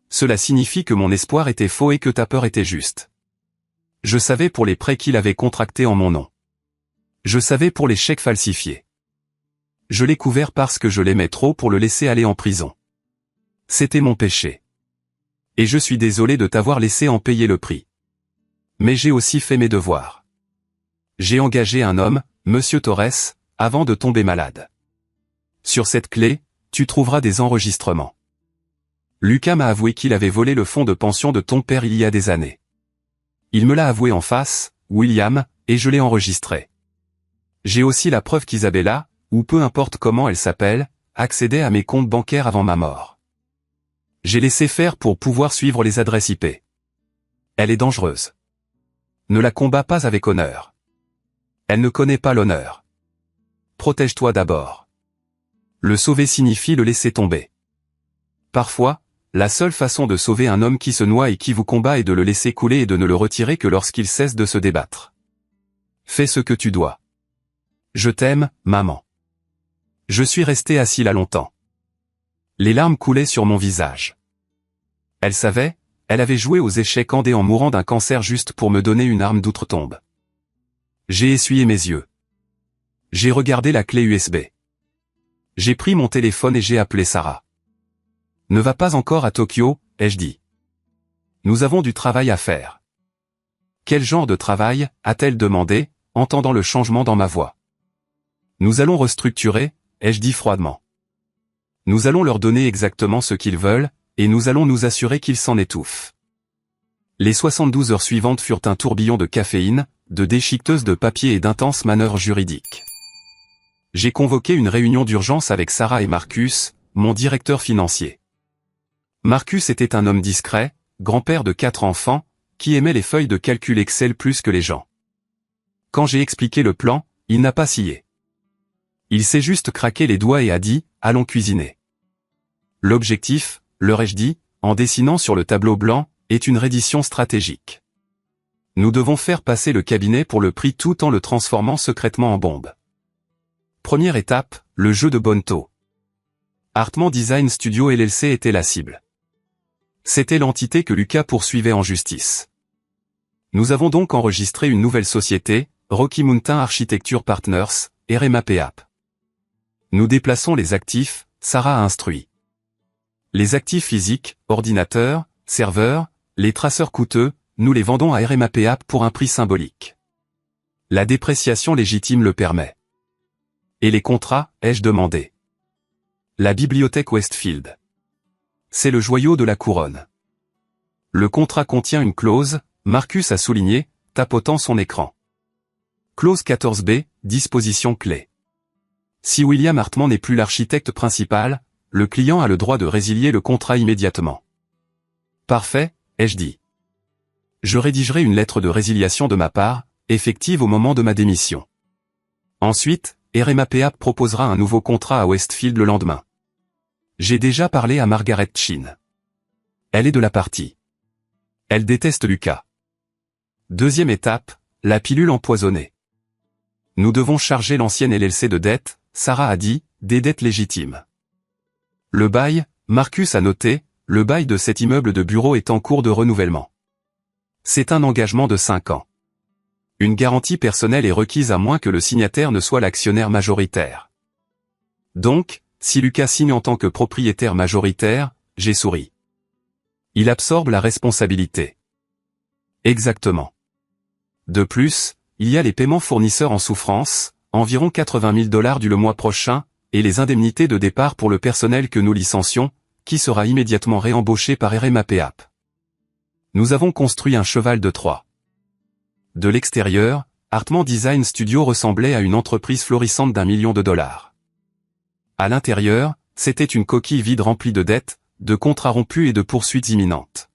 Cela signifie que mon espoir était faux et que ta peur était juste. Je savais pour les prêts qu'il avait contractés en mon nom. Je savais pour les chèques falsifiés. Je l'ai couvert parce que je l'aimais trop pour le laisser aller en prison. C'était mon péché. Et je suis désolé de t'avoir laissé en payer le prix. Mais j'ai aussi fait mes devoirs. J'ai engagé un homme, Monsieur Torres, avant de tomber malade. Sur cette clé, tu trouveras des enregistrements. Lucas m'a avoué qu'il avait volé le fonds de pension de ton père il y a des années. Il me l'a avoué en face, William, et je l'ai enregistré. J'ai aussi la preuve qu'Isabella, ou peu importe comment elle s'appelle, accédait à mes comptes bancaires avant ma mort. J'ai laissé faire pour pouvoir suivre les adresses IP. Elle est dangereuse. Ne la combats pas avec honneur. Elle ne connaît pas l'honneur. Protège-toi d'abord. Le sauver signifie le laisser tomber. Parfois, la seule façon de sauver un homme qui se noie et qui vous combat est de le laisser couler et de ne le retirer que lorsqu'il cesse de se débattre. Fais ce que tu dois. Je t'aime, maman. Je suis resté assis là longtemps. Les larmes coulaient sur mon visage. Elle savait, elle avait joué aux échecs en mourant d'un cancer juste pour me donner une arme d'outre-tombe. J'ai essuyé mes yeux. J'ai regardé la clé USB. J'ai pris mon téléphone et j'ai appelé Sarah. Ne va pas encore à Tokyo, ai-je dit. Nous avons du travail à faire. Quel genre de travail, a-t-elle demandé, entendant le changement dans ma voix. Nous allons restructurer, ai-je dit froidement. Nous allons leur donner exactement ce qu'ils veulent, et nous allons nous assurer qu'il s'en étouffe. Les 72 heures suivantes furent un tourbillon de caféine, de déchiqueteuses de papier et d'intenses manœuvres juridiques. J'ai convoqué une réunion d'urgence avec Sarah et Marcus, mon directeur financier. Marcus était un homme discret, grand-père de 4 enfants, qui aimait les feuilles de calcul Excel plus que les gens. Quand j'ai expliqué le plan, il n'a pas scié. Il s'est juste craqué les doigts et a dit « Allons cuisiner ». L'objectif, leur ai-je dit, en dessinant sur le tableau blanc, est une reddition stratégique. Nous devons faire passer le cabinet pour le prix tout en le transformant secrètement en bombe. Première étape, le jeu de Bonneto. Hartman Design Studio LLC était la cible. C'était l'entité que Lucas poursuivait en justice. Nous avons donc enregistré une nouvelle société, Rocky Mountain Architecture Partners, RMAPAP. Nous déplaçons les actifs, Sarah a instruit. Les actifs physiques, ordinateurs, serveurs, les traceurs coûteux, nous les vendons à RMAPAP pour un prix symbolique. La dépréciation légitime le permet. Et les contrats, ai-je demandé. La bibliothèque Westfield. C'est le joyau de la couronne. Le contrat contient une clause, Marcus a souligné, tapotant son écran. Clause 14b, disposition clé. Si William Hartman n'est plus l'architecte principal, le client a le droit de résilier le contrat immédiatement. Parfait, ai-je dit. Je rédigerai une lettre de résiliation de ma part, effective au moment de ma démission. Ensuite, RMAPAP proposera un nouveau contrat à Westfield le lendemain. J'ai déjà parlé à Margaret Chin. Elle est de la partie. Elle déteste Lucas. Deuxième étape, la pilule empoisonnée. Nous devons charger l'ancienne LLC de dettes, Sarah a dit, des dettes légitimes. Le bail, Marcus a noté, le bail de cet immeuble de bureau est en cours de renouvellement. C'est un engagement de 5 ans. Une garantie personnelle est requise à moins que le signataire ne soit l'actionnaire majoritaire. Donc, si Lucas signe en tant que propriétaire majoritaire, j'ai souri. Il absorbe la responsabilité. Exactement. De plus, il y a les paiements fournisseurs en souffrance, environ 80 000 $ le mois prochain, et les indemnités de départ pour le personnel que nous licencions, qui sera immédiatement réembauché par RMAPAP. Nous avons construit un cheval de Troie. De l'extérieur, Hartman Design Studio ressemblait à une entreprise florissante d'1 million de $. À l'intérieur, c'était une coquille vide remplie de dettes, de contrats rompus et de poursuites imminentes.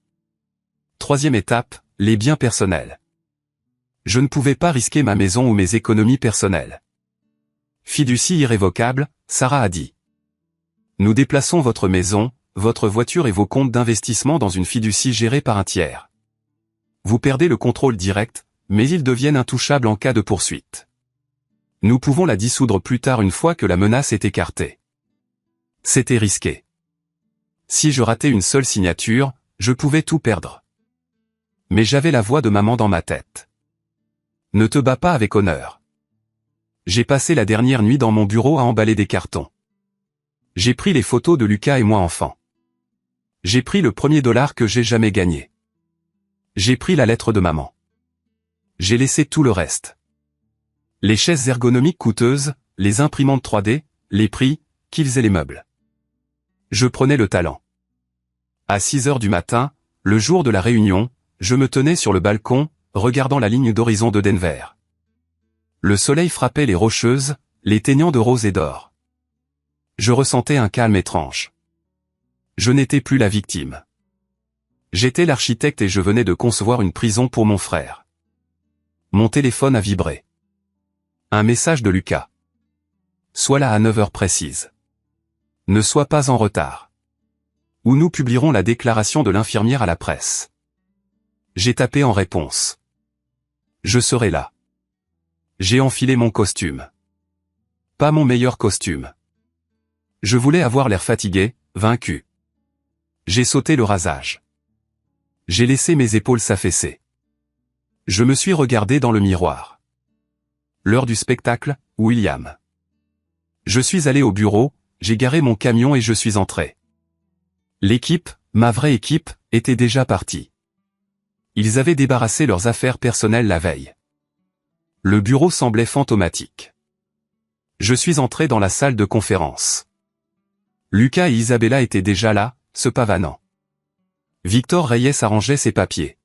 Troisième étape, les biens personnels. Je ne pouvais pas risquer ma maison ou mes économies personnelles. Fiducie irrévocable, Sarah a dit. Nous déplaçons votre maison, votre voiture et vos comptes d'investissement dans une fiducie gérée par un tiers. Vous perdez le contrôle direct, mais ils deviennent intouchables en cas de poursuite. Nous pouvons la dissoudre plus tard une fois que la menace est écartée. C'était risqué. Si je ratais une seule signature, je pouvais tout perdre. Mais j'avais la voix de maman dans ma tête. Ne te bats pas avec honneur. J'ai passé la dernière nuit dans mon bureau à emballer des cartons. J'ai pris les photos de Lucas et moi enfant. J'ai pris le premier dollar que j'ai jamais gagné. J'ai pris la lettre de maman. J'ai laissé tout le reste. Les chaises ergonomiques coûteuses, les imprimantes 3D, les prix, qu'ils et les meubles. Je prenais le talent. À 6 heures du matin, le jour de la réunion, je me tenais sur le balcon, regardant la ligne d'horizon de Denver. Le soleil frappait les rocheuses, les teignant de rose et d'or. Je ressentais un calme étrange. Je n'étais plus la victime. J'étais l'architecte et je venais de concevoir une prison pour mon frère. Mon téléphone a vibré. Un message de Lucas. Sois là à 9 heures précises. Ne sois pas en retard. Ou nous publierons la déclaration de l'infirmière à la presse. J'ai tapé en réponse. Je serai là. J'ai enfilé mon costume. Pas mon meilleur costume. Je voulais avoir l'air fatigué, vaincu. J'ai sauté le rasage. J'ai laissé mes épaules s'affaisser. Je me suis regardé dans le miroir. L'heure du spectacle, William. Je suis allé au bureau, j'ai garé mon camion et je suis entré. L'équipe, ma vraie équipe, était déjà partie. Ils avaient débarrassé leurs affaires personnelles la veille. Le bureau semblait fantomatique. Je suis entré dans la salle de conférence. Lucas et Isabella étaient déjà là, se pavanant. Victor Reyes arrangeait ses papiers.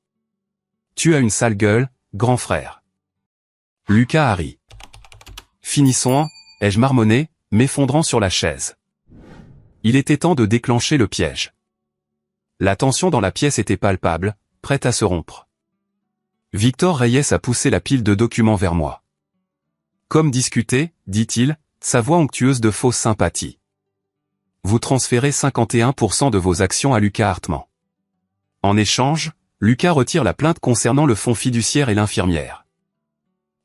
Tu as une sale gueule, grand frère. Lucas a ri. Finissons, ai-je marmonné, m'effondrant sur la chaise. Il était temps de déclencher le piège. La tension dans la pièce était palpable, prête à se rompre. Victor Reyes a poussé la pile de documents vers moi. Comme discuté, dit-il, sa voix onctueuse de fausse sympathie. Vous transférez 51% de vos actions à Lucas Hartmann. En échange, Lucas retire la plainte concernant le fonds fiduciaire et l'infirmière.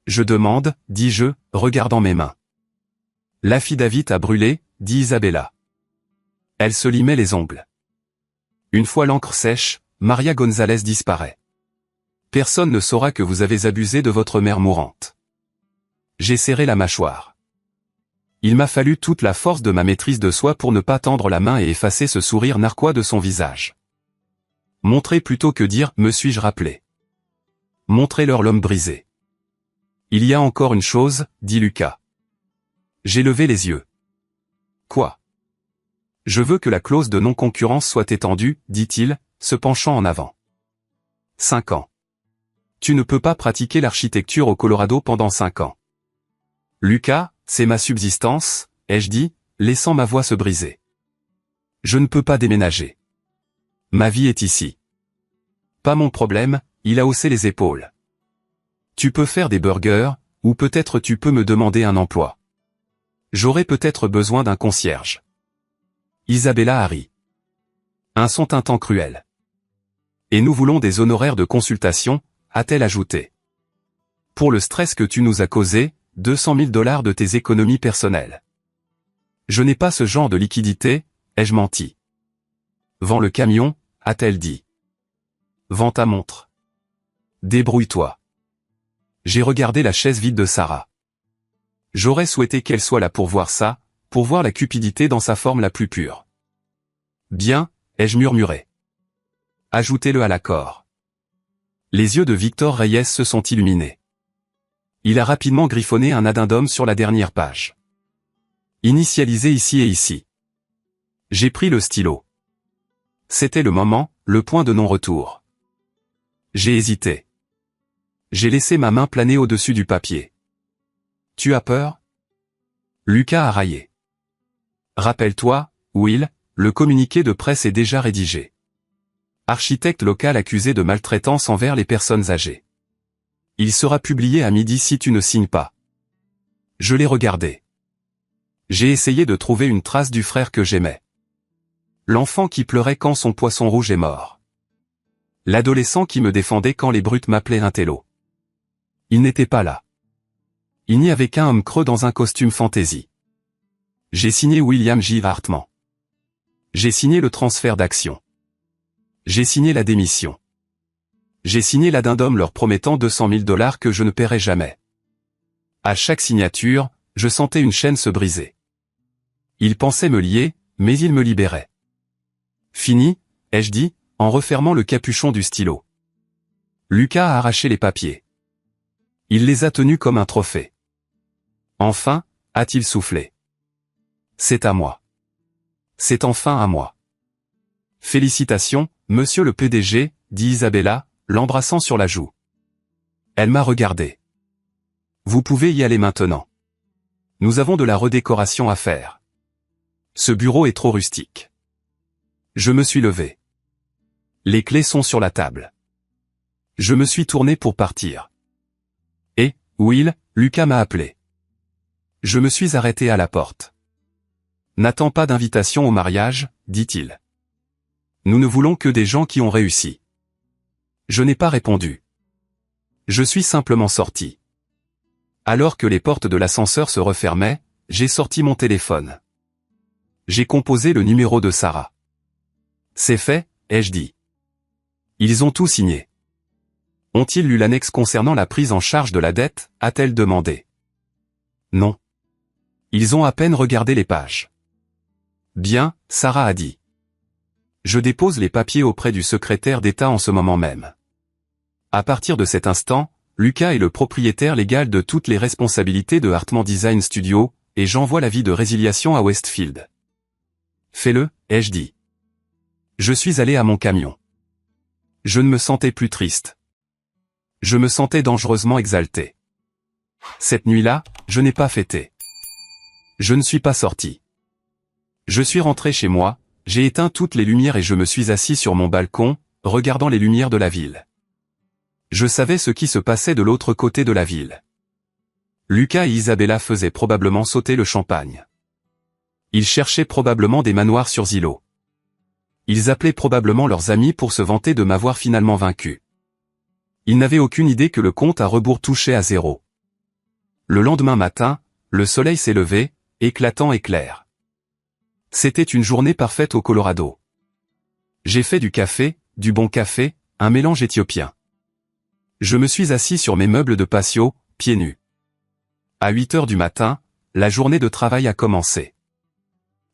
Je demande, dis-je, regardant mes mains. L'affidavit a brûlé, dit Isabella. Elle se limait les ongles. Une fois l'encre sèche, Maria Gonzalez disparaît. Personne ne saura que vous avez abusé de votre mère mourante. J'ai serré la mâchoire. Il m'a fallu toute la force de ma maîtrise de soi pour ne pas tendre la main et effacer ce sourire narquois de son visage. Montrer plutôt que dire « me suis-je rappelé ». Montrez-leur l'homme brisé. Il y a encore une chose, dit Lucas. J'ai levé les yeux. Quoi? Je veux que la clause de non-concurrence soit étendue, dit-il, se penchant en avant. 5 ans. Tu ne peux pas pratiquer l'architecture au Colorado pendant 5 ans. Lucas, c'est ma subsistance, ai-je dit, laissant ma voix se briser. Je ne peux pas déménager. Ma vie est ici. Pas mon problème, il a haussé les épaules. Tu peux faire des burgers, ou peut-être tu peux me demander un emploi. J'aurai peut-être besoin d'un concierge. Isabella a ri. Un son tintant cruel. Et nous voulons des honoraires de consultation, a-t-elle ajouté. Pour le stress que tu nous as causé, 200 000 $ de tes économies personnelles. Je n'ai pas ce genre de liquidité, ai-je menti. Vends le camion, a-t-elle dit. Vends ta montre. Débrouille-toi. J'ai regardé la chaise vide de Sarah. J'aurais souhaité qu'elle soit là pour voir ça, pour voir la cupidité dans sa forme la plus pure. Bien, ai-je murmuré. Ajoutez-le à l'accord. Les yeux de Victor Reyes se sont illuminés. Il a rapidement griffonné un addendum sur la dernière page. Initialisé ici et ici. J'ai pris le stylo. C'était le moment, le point de non-retour. J'ai hésité. J'ai laissé ma main planer au-dessus du papier. Tu as peur? Lucas a raillé. Rappelle-toi, Will, le communiqué de presse est déjà rédigé. Architecte local accusé de maltraitance envers les personnes âgées. Il sera publié à midi si tu ne signes pas. Je l'ai regardé. J'ai essayé de trouver une trace du frère que j'aimais. L'enfant qui pleurait quand son poisson rouge est mort. L'adolescent qui me défendait quand les brutes m'appelaient un télo. Il n'était pas là. Il n'y avait qu'un homme creux dans un costume fantaisie. J'ai signé William J. Hartmann. J'ai signé le transfert d'actions. J'ai signé la démission. J'ai signé l'addendum leur promettant 200 000 $ que je ne paierai jamais. À chaque signature, je sentais une chaîne se briser. Il pensait me lier, mais il me libérait. Fini, ai-je dit, en refermant le capuchon du stylo. Lucas a arraché les papiers. Il les a tenus comme un trophée. Enfin, a-t-il soufflé. C'est à moi. C'est enfin à moi. Félicitations, monsieur le PDG, dit Isabella, l'embrassant sur la joue. Elle m'a regardé. Vous pouvez y aller maintenant. Nous avons de la redécoration à faire. Ce bureau est trop rustique. Je me suis levé. Les clés sont sur la table. Je me suis tourné pour partir. Et, Will, Lucas m'a appelé. Je me suis arrêté à la porte. N'attends pas d'invitation au mariage, dit-il. Nous ne voulons que des gens qui ont réussi. Je n'ai pas répondu. Je suis simplement sorti. Alors que les portes de l'ascenseur se refermaient, j'ai sorti mon téléphone. J'ai composé le numéro de Sarah. C'est fait, ai-je dit. Ils ont tout signé. Ont-ils lu l'annexe concernant la prise en charge de la dette, a-t-elle demandé. Non. Ils ont à peine regardé les pages. Bien, Sarah a dit. Je dépose les papiers auprès du secrétaire d'État en ce moment même. À partir de cet instant, Lucas est le propriétaire légal de toutes les responsabilités de Hartmann Design Studio, et j'envoie l'avis de résiliation à Westfield. Fais-le, ai-je dit. Je suis allé à mon camion. Je ne me sentais plus triste. Je me sentais dangereusement exalté. Cette nuit-là, je n'ai pas fêté. Je ne suis pas sorti. Je suis rentré chez moi, j'ai éteint toutes les lumières et je me suis assis sur mon balcon, regardant les lumières de la ville. Je savais ce qui se passait de l'autre côté de la ville. Lucas et Isabella faisaient probablement sauter le champagne. Ils cherchaient probablement des manoirs sur Zillow. Ils appelaient probablement leurs amis pour se vanter de m'avoir finalement vaincu. Ils n'avaient aucune idée que le compte à rebours touchait à zéro. Le lendemain matin, le soleil s'est levé, éclatant et clair. C'était une journée parfaite au Colorado. J'ai fait du café, du bon café, un mélange éthiopien. Je me suis assis sur mes meubles de patio, pieds nus. À 8h du matin, la journée de travail a commencé.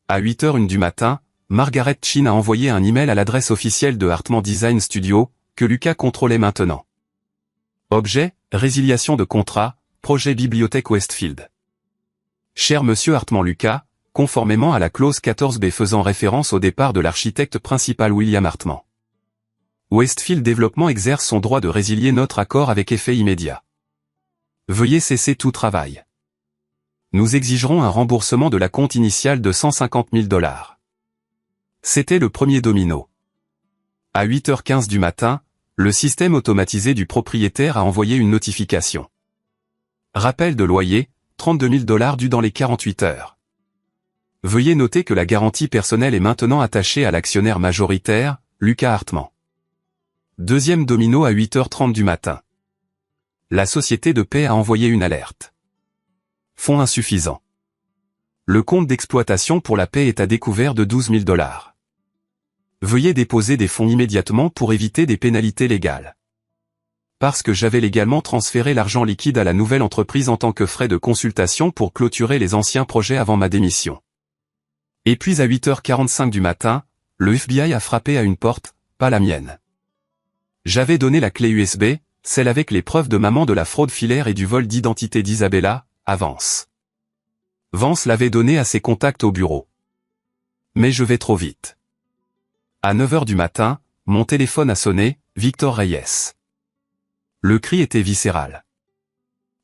À 8h01 du matin, Margaret Chin a envoyé un email à l'adresse officielle de Hartman Design Studio, que Lucas contrôlait maintenant. Objet, résiliation de contrat, projet bibliothèque Westfield. Cher Monsieur Hartman Lucas, conformément à la clause 14b faisant référence au départ de l'architecte principal William Hartman. Westfield Développement exerce son droit de résilier notre accord avec effet immédiat. Veuillez cesser tout travail. Nous exigerons un remboursement de la compte initiale de $150 000. C'était le premier domino. À 8h15 du matin, le système automatisé du propriétaire a envoyé une notification. Rappel de loyer, $32 000 dû dans les 48 heures. Veuillez noter que la garantie personnelle est maintenant attachée à l'actionnaire majoritaire, Lucas Hartman. Deuxième domino à 8h30 du matin. La société de paie a envoyé une alerte. Fonds insuffisants. Le compte d'exploitation pour la paie est à découvert de $12 000. Veuillez déposer des fonds immédiatement pour éviter des pénalités légales. Parce que j'avais légalement transféré l'argent liquide à la nouvelle entreprise en tant que frais de consultation pour clôturer les anciens projets avant ma démission. Et puis à 8h45 du matin, le FBI a frappé à une porte, pas la mienne. J'avais donné la clé USB, celle avec les preuves de maman de la fraude filaire et du vol d'identité d'Isabella, à Vance. Vance l'avait donnée à ses contacts au bureau. Mais je vais trop vite. À 9h du matin, mon téléphone a sonné, Victor Reyes. Le cri était viscéral.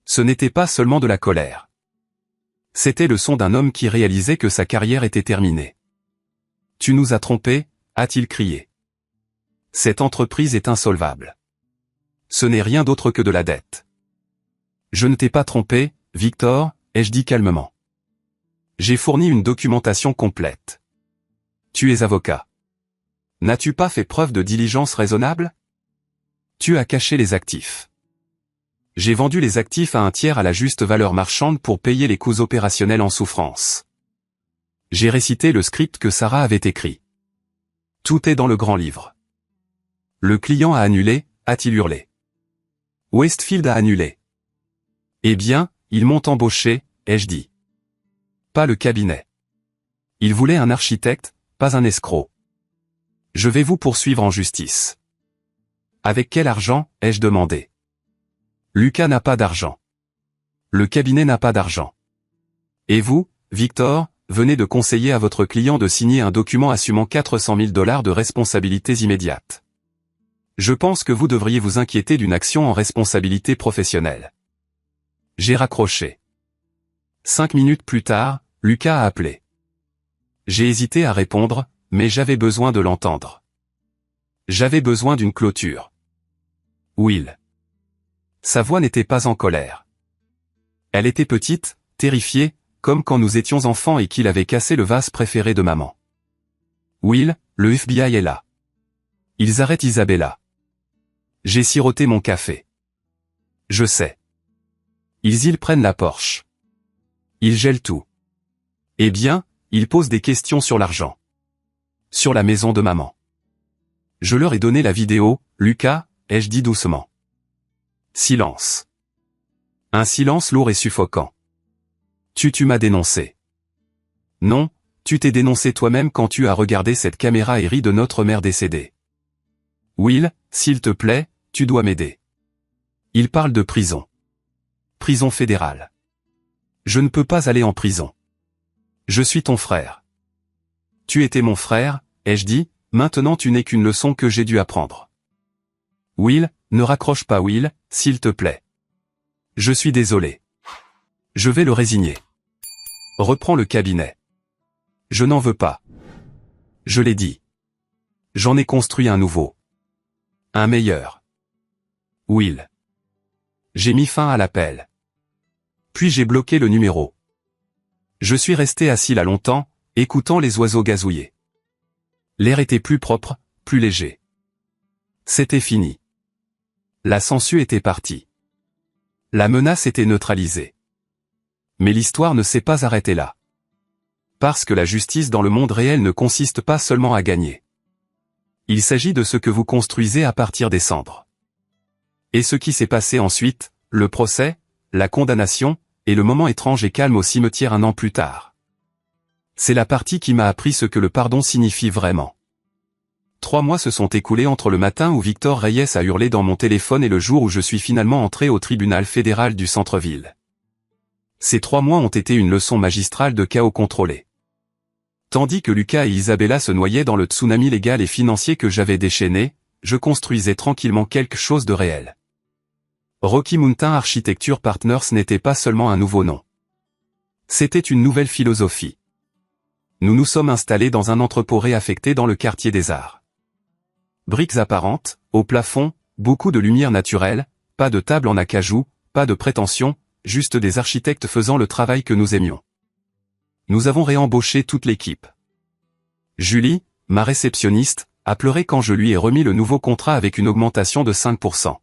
Ce n'était pas seulement de la colère. C'était le son d'un homme qui réalisait que sa carrière était terminée. Tu nous as trompés, a-t-il crié. Cette entreprise est insolvable. Ce n'est rien d'autre que de la dette. Je ne t'ai pas trompé, Victor, ai-je dit calmement. J'ai fourni une documentation complète. Tu es avocat. N'as-tu pas fait preuve de diligence raisonnable? Tu as caché les actifs. J'ai vendu les actifs à un tiers à la juste valeur marchande pour payer les coûts opérationnels en souffrance. J'ai récité le script que Sarah avait écrit. Tout est dans le grand livre. Le client a annulé, a-t-il hurlé. Westfield a annulé. Eh bien, ils m'ont embauché, ai-je dit. Pas le cabinet. Ils voulaient un architecte, pas un escroc. Je vais vous poursuivre en justice. Avec quel argent, ai-je demandé. Lucas n'a pas d'argent. Le cabinet n'a pas d'argent. Et vous, Victor, venez de conseiller à votre client de signer un document assumant $400 000 de responsabilités immédiates. Je pense que vous devriez vous inquiéter d'une action en responsabilité professionnelle. J'ai raccroché. 5 minutes plus tard, Lucas a appelé. J'ai hésité à répondre, mais j'avais besoin de l'entendre. J'avais besoin d'une clôture. Will. Sa voix n'était pas en colère. Elle était petite, terrifiée, comme quand nous étions enfants et qu'il avait cassé le vase préféré de maman. Will, le FBI est là. Ils arrêtent Isabella. J'ai siroté mon café. Je sais. Ils prennent la Porsche. Ils gèlent tout. Eh bien, ils posent des questions sur l'argent. Sur la maison de maman. Je leur ai donné la vidéo, Lucas, ai-je dit doucement. Silence. Un silence lourd et suffocant. Tu m'as dénoncé. Non, tu t'es dénoncé toi-même quand tu as regardé cette caméra et ri de notre mère décédée. Will, s'il te plaît, tu dois m'aider. Il parle de prison. Prison fédérale. Je ne peux pas aller en prison. Je suis ton frère. Tu étais mon frère, ai-je dit, maintenant tu n'es qu'une leçon que j'ai dû apprendre. Will, ne raccroche pas Will, s'il te plaît. Je suis désolé. Je vais le résigner. Reprends le cabinet. Je n'en veux pas. Je l'ai dit. J'en ai construit un nouveau. Un meilleur. Will. J'ai mis fin à l'appel. Puis j'ai bloqué le numéro. Je suis resté assis là longtemps, écoutant les oiseaux gazouiller. L'air était plus propre, plus léger. C'était fini. La censure était partie. La menace était neutralisée. Mais l'histoire ne s'est pas arrêtée là. Parce que la justice dans le monde réel ne consiste pas seulement à gagner. Il s'agit de ce que vous construisez à partir des cendres. Et ce qui s'est passé ensuite, le procès, la condamnation, et le moment étrange et calme au cimetière un an plus tard. C'est la partie qui m'a appris ce que le pardon signifie vraiment. 3 mois se sont écoulés entre le matin où Victor Reyes a hurlé dans mon téléphone et le jour où je suis finalement entré au tribunal fédéral du centre-ville. Ces 3 mois ont été une leçon magistrale de chaos contrôlé. Tandis que Lucas et Isabella se noyaient dans le tsunami légal et financier que j'avais déchaîné, je construisais tranquillement quelque chose de réel. Rocky Mountain Architecture Partners n'était pas seulement un nouveau nom. C'était une nouvelle philosophie. Nous nous sommes installés dans un entrepôt réaffecté dans le quartier des Arts. Briques apparentes, au plafond, beaucoup de lumière naturelle, pas de table en acajou, pas de prétention, juste des architectes faisant le travail que nous aimions. Nous avons réembauché toute l'équipe. Julie, ma réceptionniste, a pleuré quand je lui ai remis le nouveau contrat avec une augmentation de 5%.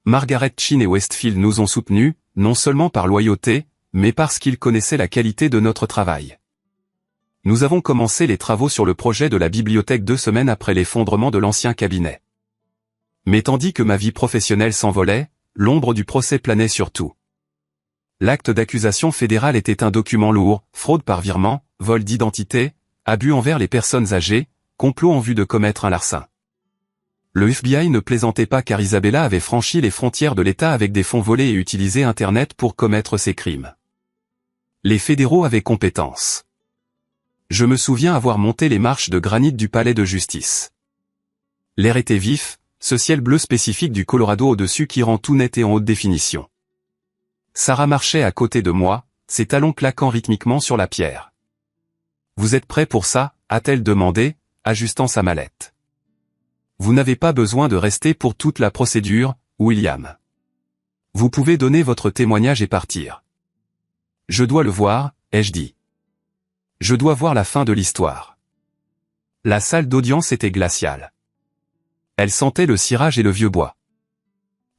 Margaret Chin et Westfield nous ont soutenus, non seulement par loyauté, mais parce qu'ils connaissaient la qualité de notre travail. Nous avons commencé les travaux sur le projet de la bibliothèque 2 semaines après l'effondrement de l'ancien cabinet. Mais tandis que ma vie professionnelle s'envolait, l'ombre du procès planait sur tout. L'acte d'accusation fédérale était un document lourd, fraude par virement, vol d'identité, abus envers les personnes âgées, complot en vue de commettre un larcin. Le FBI ne plaisantait pas car Isabella avait franchi les frontières de l'État avec des fonds volés et utilisé Internet pour commettre ses crimes. Les fédéraux avaient compétence. Je me souviens avoir monté les marches de granit du palais de justice. L'air était vif, ce ciel bleu spécifique du Colorado au-dessus qui rend tout net et en haute définition. Sarah marchait à côté de moi, ses talons claquant rythmiquement sur la pierre. « Vous êtes prêt pour ça ?» a-t-elle demandé, ajustant sa mallette. « Vous n'avez pas besoin de rester pour toute la procédure, William. Vous pouvez donner votre témoignage et partir. »« Je dois le voir, » ai-je dit. « Je dois voir la fin de l'histoire. » La salle d'audience était glaciale. Elle sentait le cirage et le vieux bois.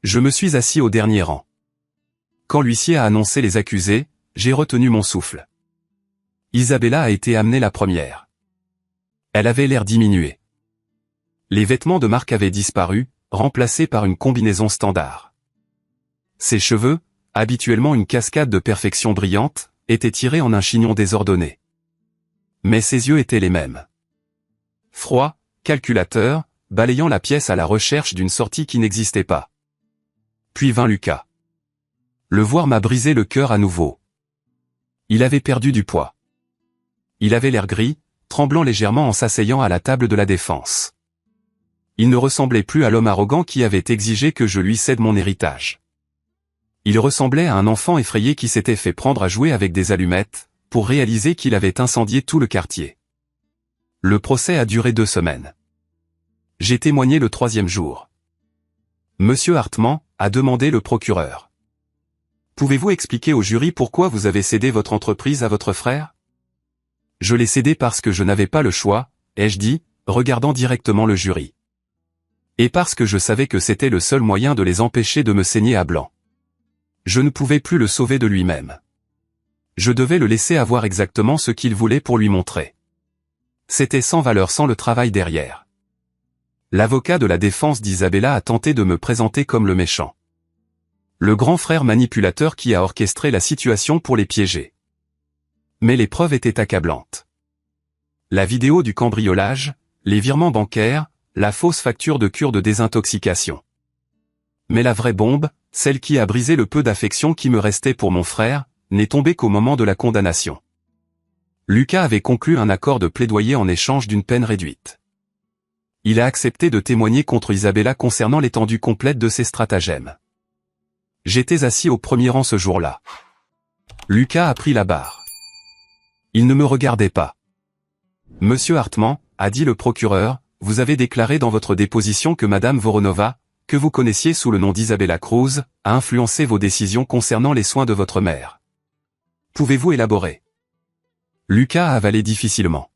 Je me suis assis au dernier rang. Quand l'huissier a annoncé les accusés, j'ai retenu mon souffle. Isabella a été amenée la première. Elle avait l'air diminuée. Les vêtements de marque avaient disparu, remplacés par une combinaison standard. Ses cheveux, habituellement une cascade de perfection brillante, étaient tirés en un chignon désordonné. Mais ses yeux étaient les mêmes. Froid, calculateur, balayant la pièce à la recherche d'une sortie qui n'existait pas. Puis vint Lucas. Le voir m'a brisé le cœur à nouveau. Il avait perdu du poids. Il avait l'air gris, tremblant légèrement en s'asseyant à la table de la défense. Il ne ressemblait plus à l'homme arrogant qui avait exigé que je lui cède mon héritage. Il ressemblait à un enfant effrayé qui s'était fait prendre à jouer avec des allumettes, pour réaliser qu'il avait incendié tout le quartier. Le procès a duré 2 semaines. J'ai témoigné le 3e jour. Monsieur Hartman, a demandé le procureur. Pouvez-vous expliquer au jury pourquoi vous avez cédé votre entreprise à votre frère? Je l'ai cédé parce que je n'avais pas le choix, ai-je dit, regardant directement le jury. Et parce que je savais que c'était le seul moyen de les empêcher de me saigner à blanc. Je ne pouvais plus le sauver de lui-même. Je devais le laisser avoir exactement ce qu'il voulait pour lui montrer. C'était sans valeur sans le travail derrière. L'avocat de la défense d'Isabella a tenté de me présenter comme le méchant. Le grand frère manipulateur qui a orchestré la situation pour les piéger. Mais les preuves étaient accablantes. La vidéo du cambriolage, les virements bancaires, la fausse facture de cure de désintoxication. Mais la vraie bombe, celle qui a brisé le peu d'affection qui me restait pour mon frère, n'est tombée qu'au moment de la condamnation. Lucas avait conclu un accord de plaidoyer en échange d'une peine réduite. il a accepté de témoigner contre Isabella concernant l'étendue complète de ses stratagèmes. J'étais assis au premier rang ce jour-là. Lucas a pris la barre. Il ne me regardait pas. Monsieur Hartmann, a dit le procureur, vous avez déclaré dans votre déposition que Madame Voronova, que vous connaissiez sous le nom d'Isabella Cruz, a influencé vos décisions concernant les soins de votre mère. Pouvez-vous élaborer? Lucas a avalé difficilement.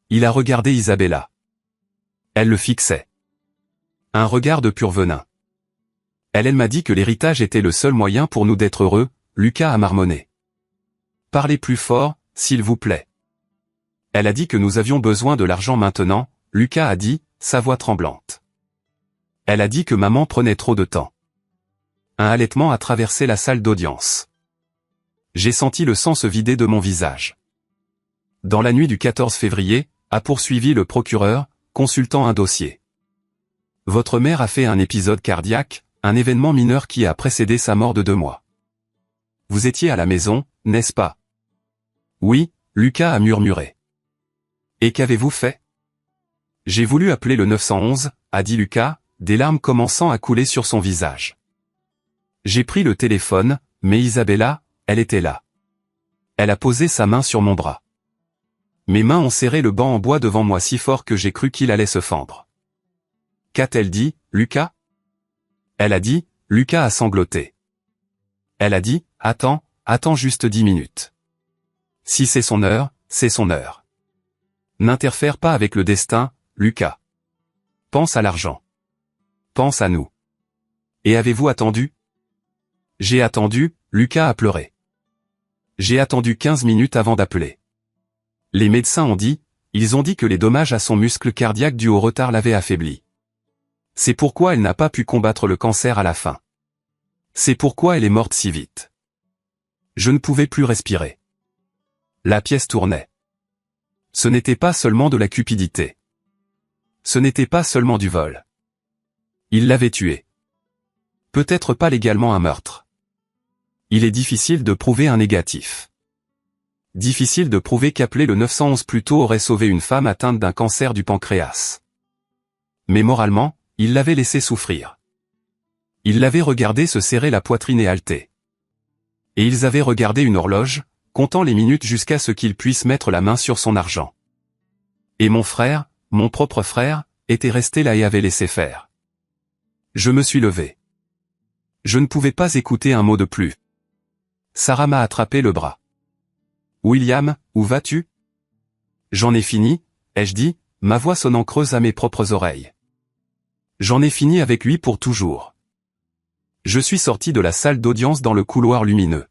Il a regardé Isabella. Elle le fixait. Un regard de pur venin. Elle m'a dit que l'héritage était le seul moyen pour nous d'être heureux, Lucas a marmonné. Parlez plus fort, s'il vous plaît. Elle a dit que nous avions besoin de l'argent maintenant, Lucas a dit, sa voix tremblante. Elle a dit que maman prenait trop de temps. Un halètement a traversé la salle d'audience. J'ai senti le sang se vider de mon visage. Dans la nuit du 14 février, a poursuivi le procureur, consultant un dossier. Votre mère a fait un épisode cardiaque, un événement mineur qui a précédé sa mort de 2 mois. Vous étiez à la maison, n'est-ce pas? Oui, Lucas a murmuré. Et qu'avez-vous fait? J'ai voulu appeler le 911, a dit Lucas, des larmes commençant à couler sur son visage. J'ai pris le téléphone, mais Isabella, elle était là. Elle a posé sa main sur mon bras. Mes mains ont serré le banc en bois devant moi si fort que j'ai cru qu'il allait se fendre. Qu'a-t-elle dit, Lucas? Elle a dit, Lucas a sangloté. Elle a dit, attends juste 10 minutes. Si c'est son heure, c'est son heure. N'interfère pas avec le destin, Lucas. Pense à l'argent. Pense à nous. Et avez-vous attendu? J'ai attendu, Lucas a pleuré. J'ai attendu 15 minutes avant d'appeler. Les médecins ont dit, ils ont dit que les dommages à son muscle cardiaque dus au retard l'avaient affaibli. C'est pourquoi elle n'a pas pu combattre le cancer à la fin. C'est pourquoi elle est morte si vite. Je ne pouvais plus respirer. La pièce tournait. Ce n'était pas seulement de la cupidité. Ce n'était pas seulement du vol. Il l'avait tuée. Peut-être pas légalement un meurtre. Il est difficile de prouver un négatif. Difficile de prouver qu'appeler le 911 plus tôt aurait sauvé une femme atteinte d'un cancer du pancréas. Mais moralement, il l'avait laissé souffrir. Il l'avait regardé se serrer la poitrine et halter. Et ils avaient regardé une horloge, comptant les minutes jusqu'à ce qu'il puisse mettre la main sur son argent. Et mon frère, mon propre frère, était resté là et avait laissé faire. Je me suis levé. Je ne pouvais pas écouter un mot de plus. Sarah m'a attrapé le bras. William, où vas-tu? J'en ai fini, ai-je dit, ma voix sonnant creuse à mes propres oreilles. J'en ai fini avec lui pour toujours. Je suis sorti de la salle d'audience dans le couloir lumineux.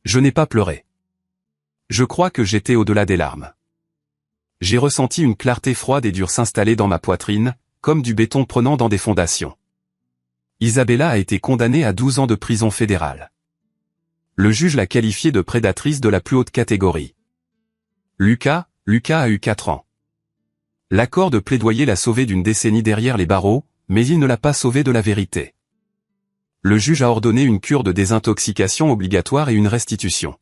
Je n'ai pas pleuré. Je crois que j'étais au-delà des larmes. J'ai ressenti une clarté froide et dure s'installer dans ma poitrine, comme du béton prenant dans des fondations. Isabella a été condamnée à 12 ans de prison fédérale. Le juge l'a qualifiée de prédatrice de la plus haute catégorie. Lucas a eu 4 ans. L'accord de plaidoyer l'a sauvé d'une décennie derrière les barreaux, mais il ne l'a pas sauvé de la vérité. Le juge a ordonné une cure de désintoxication obligatoire et une restitution.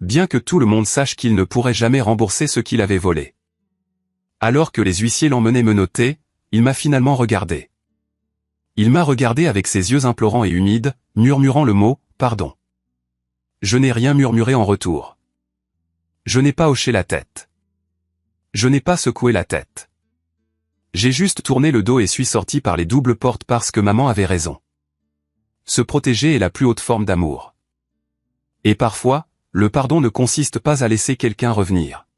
Bien que tout le monde sache qu'il ne pourrait jamais rembourser ce qu'il avait volé. Alors que les huissiers l'emmenaient menotter, il m'a finalement regardé. Il m'a regardé avec ses yeux implorants et humides, murmurant le mot « pardon ». Je n'ai rien murmuré en retour. Je n'ai pas hoché la tête. Je n'ai pas secoué la tête. J'ai juste tourné le dos et suis sorti par les doubles portes parce que maman avait raison. Se protéger est la plus haute forme d'amour. Et parfois, le pardon ne consiste pas à laisser quelqu'un revenir.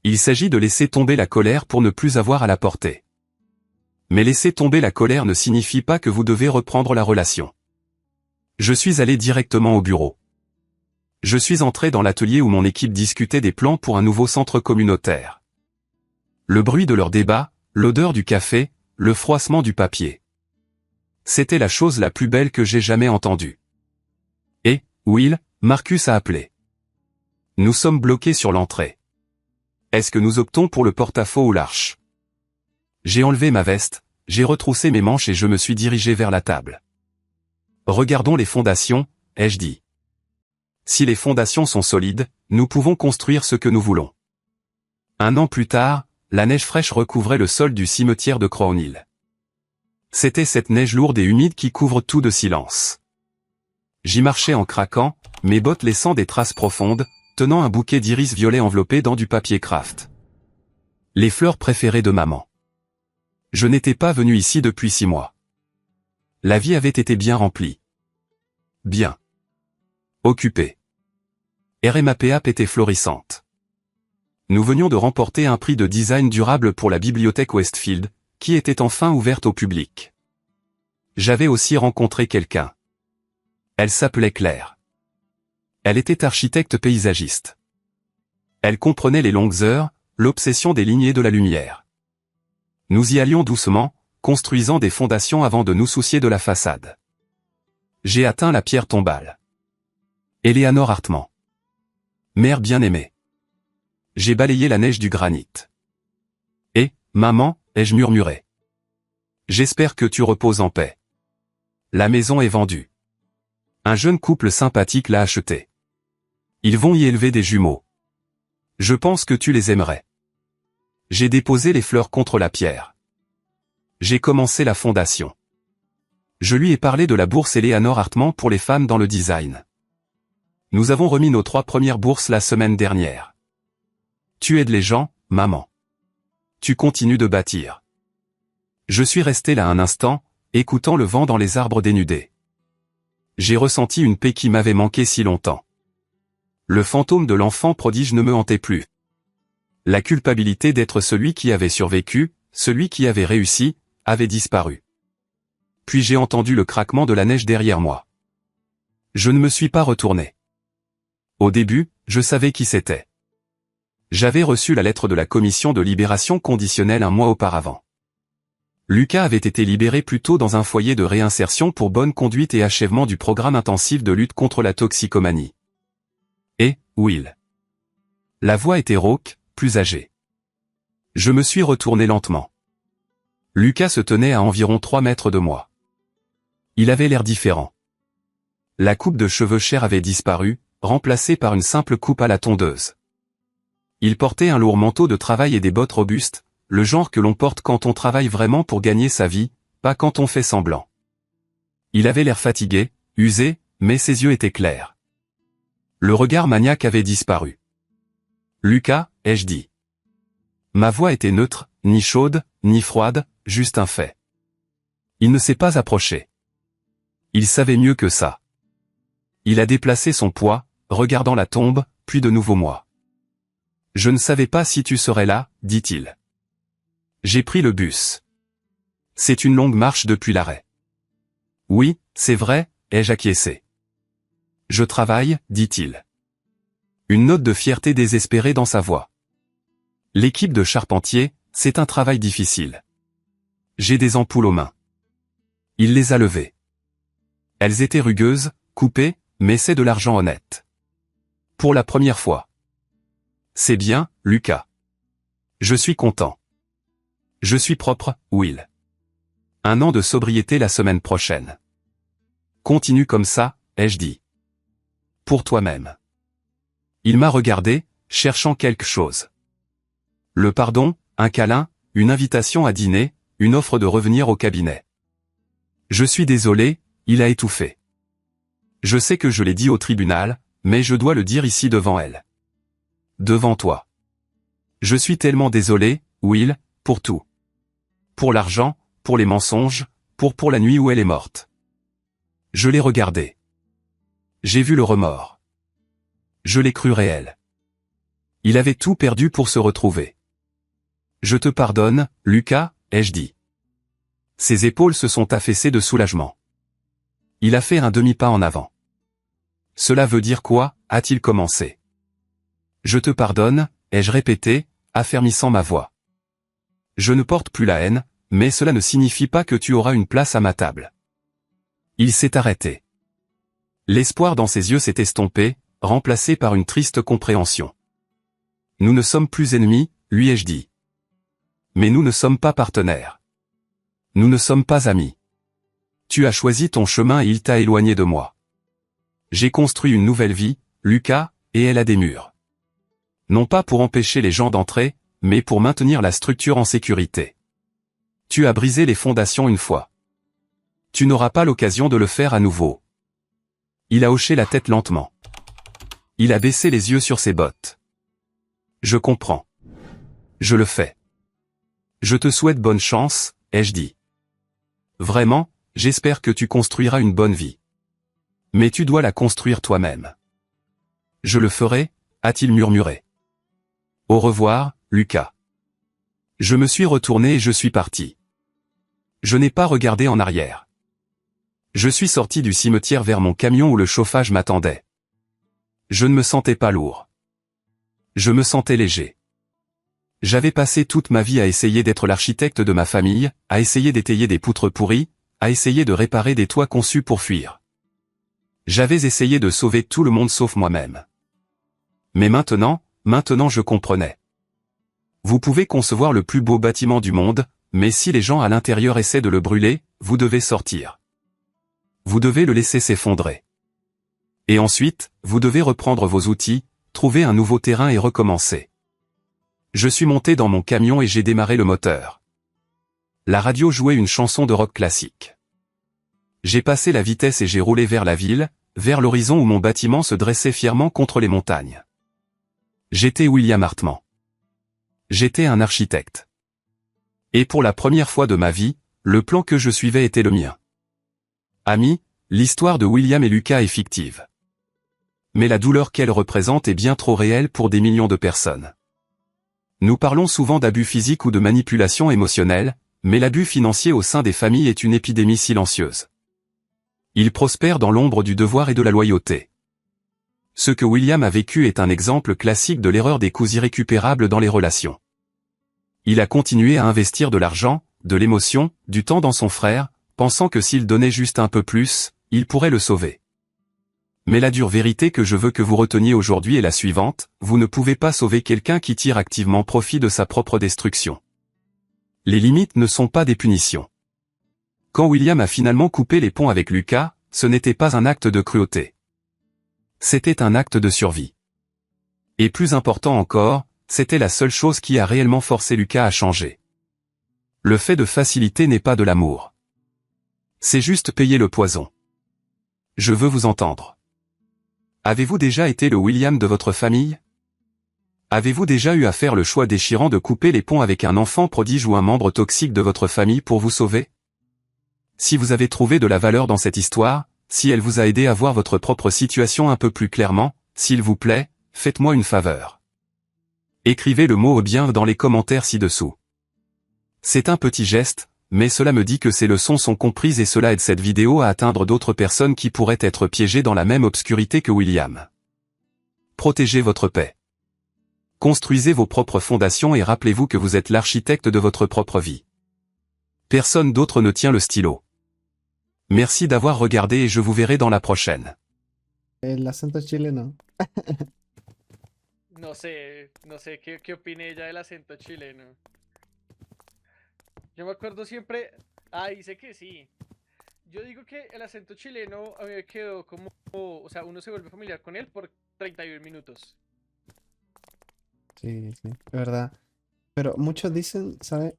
Il s'agit de laisser tomber la colère pour ne plus avoir à la porter. Mais laisser tomber la colère ne signifie pas que vous devez reprendre la relation. Je suis allé directement au bureau. Je suis entré dans l'atelier où mon équipe discutait des plans pour un nouveau centre communautaire. Le bruit de leur débat, l'odeur du café, le froissement du papier. C'était la chose la plus belle que j'ai jamais entendue. Et, Will, Marcus a appelé. Nous sommes bloqués sur l'entrée. Est-ce que nous optons pour le porte-à-faux ou l'arche? J'ai enlevé ma veste, j'ai retroussé mes manches et je me suis dirigé vers la table. Regardons les fondations, ai-je dit. Si les fondations sont solides, nous pouvons construire ce que nous voulons. 1 an plus tard, la neige fraîche recouvrait le sol du cimetière de Crownhill. C'était cette neige lourde et humide qui couvre tout de silence. J'y marchais en craquant, mes bottes laissant des traces profondes, tenant un bouquet d'iris violet enveloppé dans du papier craft. Les fleurs préférées de maman. Je n'étais pas venu ici depuis 6 mois. La vie avait été bien remplie. Bien occupée. RMAPAP était florissante. Nous venions de remporter un prix de design durable pour la bibliothèque Westfield, qui était enfin ouverte au public. J'avais aussi rencontré quelqu'un. Elle s'appelait Claire. Elle était architecte paysagiste. Elle comprenait les longues heures, l'obsession des lignes et de la lumière. Nous y allions doucement, construisant des fondations avant de nous soucier de la façade. J'ai atteint la pierre tombale. Eleanor Hartman. Mère bien-aimée. J'ai balayé la neige du granit. Et, maman, ai-je murmuré. J'espère que tu reposes en paix. La maison est vendue. Un jeune couple sympathique l'a achetée. Ils vont y élever des jumeaux. Je pense que tu les aimerais. J'ai déposé les fleurs contre la pierre. J'ai commencé la fondation. Je lui ai parlé de la bourse Eleanor Hartman pour les femmes dans le design. Nous avons remis nos 3 premières bourses la semaine dernière. Tu aides les gens, maman. Tu continues de bâtir. Je suis resté là un instant, écoutant le vent dans les arbres dénudés. J'ai ressenti une paix qui m'avait manqué si longtemps. Le fantôme de l'enfant prodige ne me hantait plus. La culpabilité d'être celui qui avait survécu, celui qui avait réussi, avait disparu. Puis j'ai entendu le craquement de la neige derrière moi. Je ne me suis pas retourné. Au début, je savais qui c'était. J'avais reçu la lettre de la commission de libération conditionnelle un mois auparavant. Lucas avait été libéré plus tôt dans un foyer de réinsertion pour bonne conduite et achèvement du programme intensif de lutte contre la toxicomanie. Et, Will. La voix était rauque, plus âgée. Je me suis retourné lentement. Lucas se tenait à environ 3 mètres de moi. Il avait l'air différent. La coupe de cheveux chers avait disparu, remplacée par une simple coupe à la tondeuse. Il portait un lourd manteau de travail et des bottes robustes, le genre que l'on porte quand on travaille vraiment pour gagner sa vie, pas quand on fait semblant. Il avait l'air fatigué, usé, mais ses yeux étaient clairs. Le regard maniaque avait disparu. Lucas, ai-je dit. Ma voix était neutre, ni chaude, ni froide, juste un fait. Il ne s'est pas approché. Il savait mieux que ça. Il a déplacé son poids, regardant la tombe, puis de nouveau moi. Je ne savais pas si tu serais là, dit-il. J'ai pris le bus. C'est une longue marche depuis l'arrêt. Oui, c'est vrai, ai-je acquiescé. Je travaille, dit-il. Une note de fierté désespérée dans sa voix. L'équipe de charpentiers, c'est un travail difficile. J'ai des ampoules aux mains. Il les a levées. Elles étaient rugueuses, coupées, mais c'est de l'argent honnête. Pour la première fois. C'est bien, Lucas. Je suis content. Je suis propre, Will. 1 an de sobriété la semaine prochaine. Continue comme ça, ai-je dit. Pour toi-même. Il m'a regardé, cherchant quelque chose. Le pardon, un câlin, une invitation à dîner, une offre de revenir au cabinet. Je suis désolé, il a étouffé. Je sais que je l'ai dit au tribunal, mais je dois le dire ici devant elle. Devant toi. Je suis tellement désolé, Will, pour tout. Pour l'argent, pour les mensonges, pour la nuit où elle est morte. Je l'ai regardé. J'ai vu le remords. Je l'ai cru réel. Il avait tout perdu pour se retrouver. Je te pardonne, Lucas, ai-je dit. Ses épaules se sont affaissées de soulagement. Il a fait un demi-pas en avant. Cela veut dire quoi, a-t-il commencé. Je te pardonne, ai-je répété, affermissant ma voix. Je ne porte plus la haine, mais cela ne signifie pas que tu auras une place à ma table. Il s'est arrêté. L'espoir dans ses yeux s'est estompé, remplacé par une triste compréhension. Nous ne sommes plus ennemis, lui ai-je dit. Mais nous ne sommes pas partenaires. Nous ne sommes pas amis. Tu as choisi ton chemin et il t'a éloigné de moi. J'ai construit une nouvelle vie, Lucas, et elle a des murs. Non pas pour empêcher les gens d'entrer, mais pour maintenir la structure en sécurité. Tu as brisé les fondations une fois. Tu n'auras pas l'occasion de le faire à nouveau. Il a hoché la tête lentement. Il a baissé les yeux sur ses bottes. Je comprends. Je le fais. Je te souhaite bonne chance, ai-je dit. Vraiment, j'espère que tu construiras une bonne vie. Mais tu dois la construire toi-même. Je le ferai, a-t-il murmuré. Au revoir, Lucas. Je me suis retourné et je suis parti. Je n'ai pas regardé en arrière. Je suis sorti du cimetière vers mon camion où le chauffage m'attendait. Je ne me sentais pas lourd. Je me sentais léger. J'avais passé toute ma vie à essayer d'être l'architecte de ma famille, à essayer d'étayer des poutres pourries, à essayer de réparer des toits conçus pour fuir. J'avais essayé de sauver tout le monde sauf moi-même. Mais maintenant je comprenais. Vous pouvez concevoir le plus beau bâtiment du monde, mais si les gens à l'intérieur essaient de le brûler, vous devez sortir. Vous devez le laisser s'effondrer. Et ensuite, vous devez reprendre vos outils, trouver un nouveau terrain et recommencer. Je suis monté dans mon camion et j'ai démarré le moteur. La radio jouait une chanson de rock classique. J'ai passé la vitesse et j'ai roulé vers la ville, vers l'horizon où mon bâtiment se dressait fièrement contre les montagnes. J'étais William Hartman. J'étais un architecte. Et pour la première fois de ma vie, le plan que je suivais était le mien. Amis, l'histoire de William et Lucas est fictive. Mais la douleur qu'elle représente est bien trop réelle pour des millions de personnes. Nous parlons souvent d'abus physiques ou de manipulation émotionnelle, mais l'abus financier au sein des familles est une épidémie silencieuse. Il prospère dans l'ombre du devoir et de la loyauté. Ce que William a vécu est un exemple classique de l'erreur des coûts irrécupérables dans les relations. Il a continué à investir de l'argent, de l'émotion, du temps dans son frère, pensant que s'il donnait juste un peu plus, il pourrait le sauver. Mais la dure vérité que je veux que vous reteniez aujourd'hui est la suivante, vous ne pouvez pas sauver quelqu'un qui tire activement profit de sa propre destruction. Les limites ne sont pas des punitions. Quand William a finalement coupé les ponts avec Lucas, ce n'était pas un acte de cruauté. C'était un acte de survie. Et plus important encore, c'était la seule chose qui a réellement forcé Lucas à changer. Le fait de faciliter n'est pas de l'amour. C'est juste payer le poison. Je veux vous entendre. Avez-vous déjà été le William de votre famille? Avez-vous déjà eu à faire le choix déchirant de couper les ponts avec un enfant prodige ou un membre toxique de votre famille pour vous sauver? Si vous avez trouvé de la valeur dans cette histoire, si elle vous a aidé à voir votre propre situation un peu plus clairement, s'il vous plaît, faites-moi une faveur. Écrivez le mot bien dans les commentaires ci-dessous. C'est un petit geste, mais cela me dit que ces leçons sont comprises et cela aide cette vidéo à atteindre d'autres personnes qui pourraient être piégées dans la même obscurité que William. Protégez votre paix. Construisez vos propres fondations et rappelez-vous que vous êtes l'architecte de votre propre vie. Personne d'autre ne tient le stylo. Merci d'avoir regardé et je vous verrai dans la prochaine. El acento chileno. No sé qué opine ella del acento chileno. Yo me acuerdo siempre. Ah, dice que sí. Yo digo que el acento chileno a mí me quedó como. O sea, uno se vuelve familiar con él por 31 minutos. Sí, sí, es verdad. Pero muchos dicen, ¿sabes?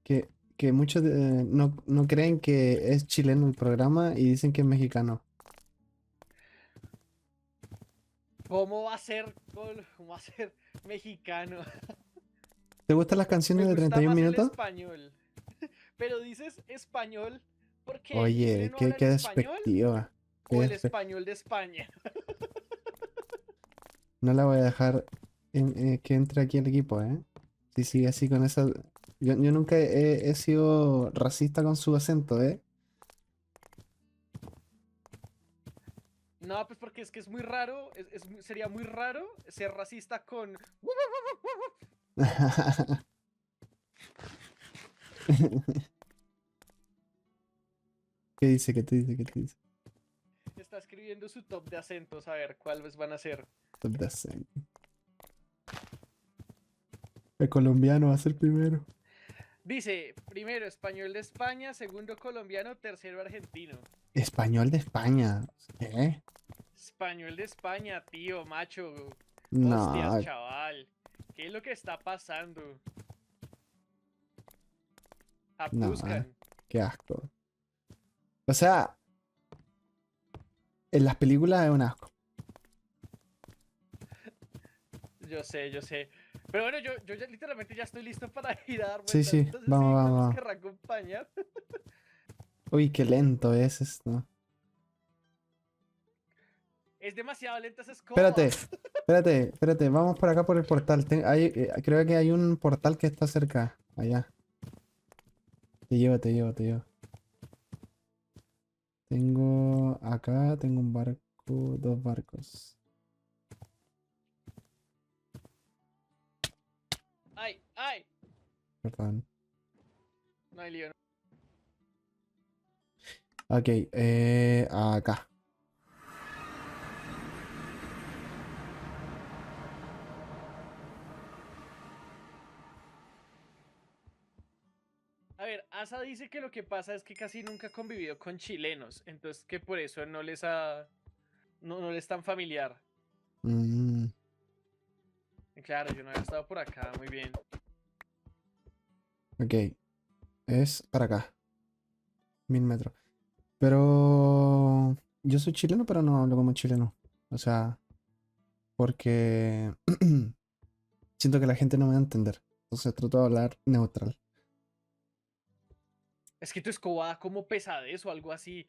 Que muchos no creen que es chileno el programa y dicen que es mexicano. ¿Cómo va a ser? ¿Cómo va a ser mexicano? ¿Te gustan las Me canciones de gusta 31 más el minutos? español. Pero dices español porque el Oye, chileno qué, habla en qué español despectiva. o el español de España. No la voy a dejar que entre aquí el equipo, ¿eh? Si sigue así con esa... Yo nunca he sido racista con su acento, ¿eh? No, pues porque es que es muy raro, sería muy raro ser racista con... ¿Qué dice? ¿Qué te dice? ¿Qué te dice? Está escribiendo su top de acentos, a ver cuáles van a ser. Top de acento. El colombiano va a ser primero. Dice, primero español de España, segundo colombiano, tercero argentino. Español de España. ¿Qué? Español de España, tío, macho. No, Hostias, chaval. ¿Qué es lo que está pasando? No, Abduzcan. qué asco. O sea, en las películas es un asco. Yo sé, yo sé. Pero bueno, yo ya literalmente ya estoy listo para ir a dar Sí, vueltas. sí, Entonces, si vamos, Víctor vamos, nos vamos. querrá acompañar. Uy, qué lento es esto. Es demasiado lenta esa Espérate, escoba. espérate, vamos por acá por el portal. Creo que hay un portal que está cerca, allá. Te llevo. Tengo un barco, dos barcos. ¡Ay! ¡Ay! Perdón. No hay lío. No. Ok, acá. A ver, Asa dice que lo que pasa es que casi nunca ha convivido con chilenos. Entonces que por eso no les ha. No les es tan familiar. Mm, Y claro, yo no había estado por acá. Muy bien. ok, es para acá, 1000 metros. Pero yo soy chileno, pero no hablo como chileno. O sea, porque siento que la gente no me va a entender. Entonces trato de hablar neutral. Es que tu escoba da como pesadez o algo así.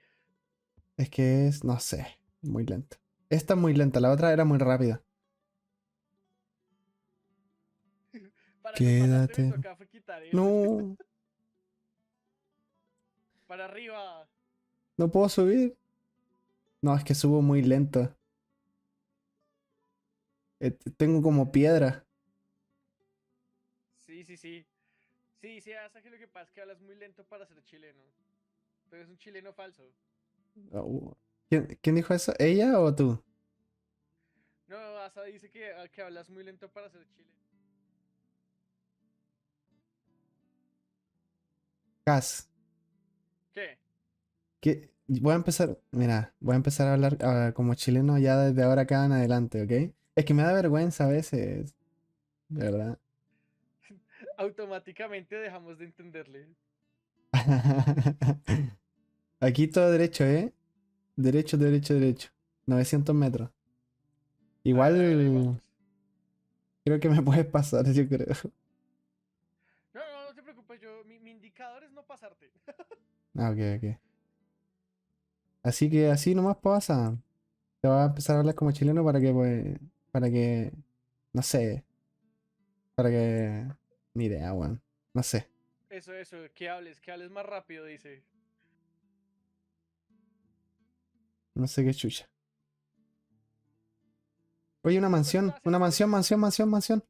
Es que es, no sé, muy lenta. Esta es muy lenta, la otra era muy rápida. Para no pasarte me Quédate. toca fue quitar eso. No, Para arriba. no puedo subir. No, es que subo muy lento. Tengo como piedra. Sí, sí, sí. Sí, sí, Asa, que lo que pasa es que hablas muy lento para ser chileno. Tú eres un chileno falso. ¿Quién dijo eso? ¿Ella o tú? No, Asa dice que hablas muy lento para ser chileno. Cas. ¿Qué? Voy a empezar, mira, voy a empezar a hablar como chileno ya desde ahora acá en adelante, ¿ok? Es que me da vergüenza a veces, de verdad. Automáticamente dejamos de entenderle. Aquí todo derecho, ¿eh? Derecho, derecho, derecho. 900 metros. Hágale, ahí Igual vamos. creo que me puedes pasar, yo creo. No, no, no te preocupes, mi indicador es no pasarte. Ah, ok, ok. Así que así nomás pasa. Te voy a empezar a hablar como chileno para que, pues, para que, no sé, para que, ni idea, weón. No sé, Eso, que hables más rápido, dice. no sé qué chucha. Oye, No, pues una mansión, gracias por... mansión.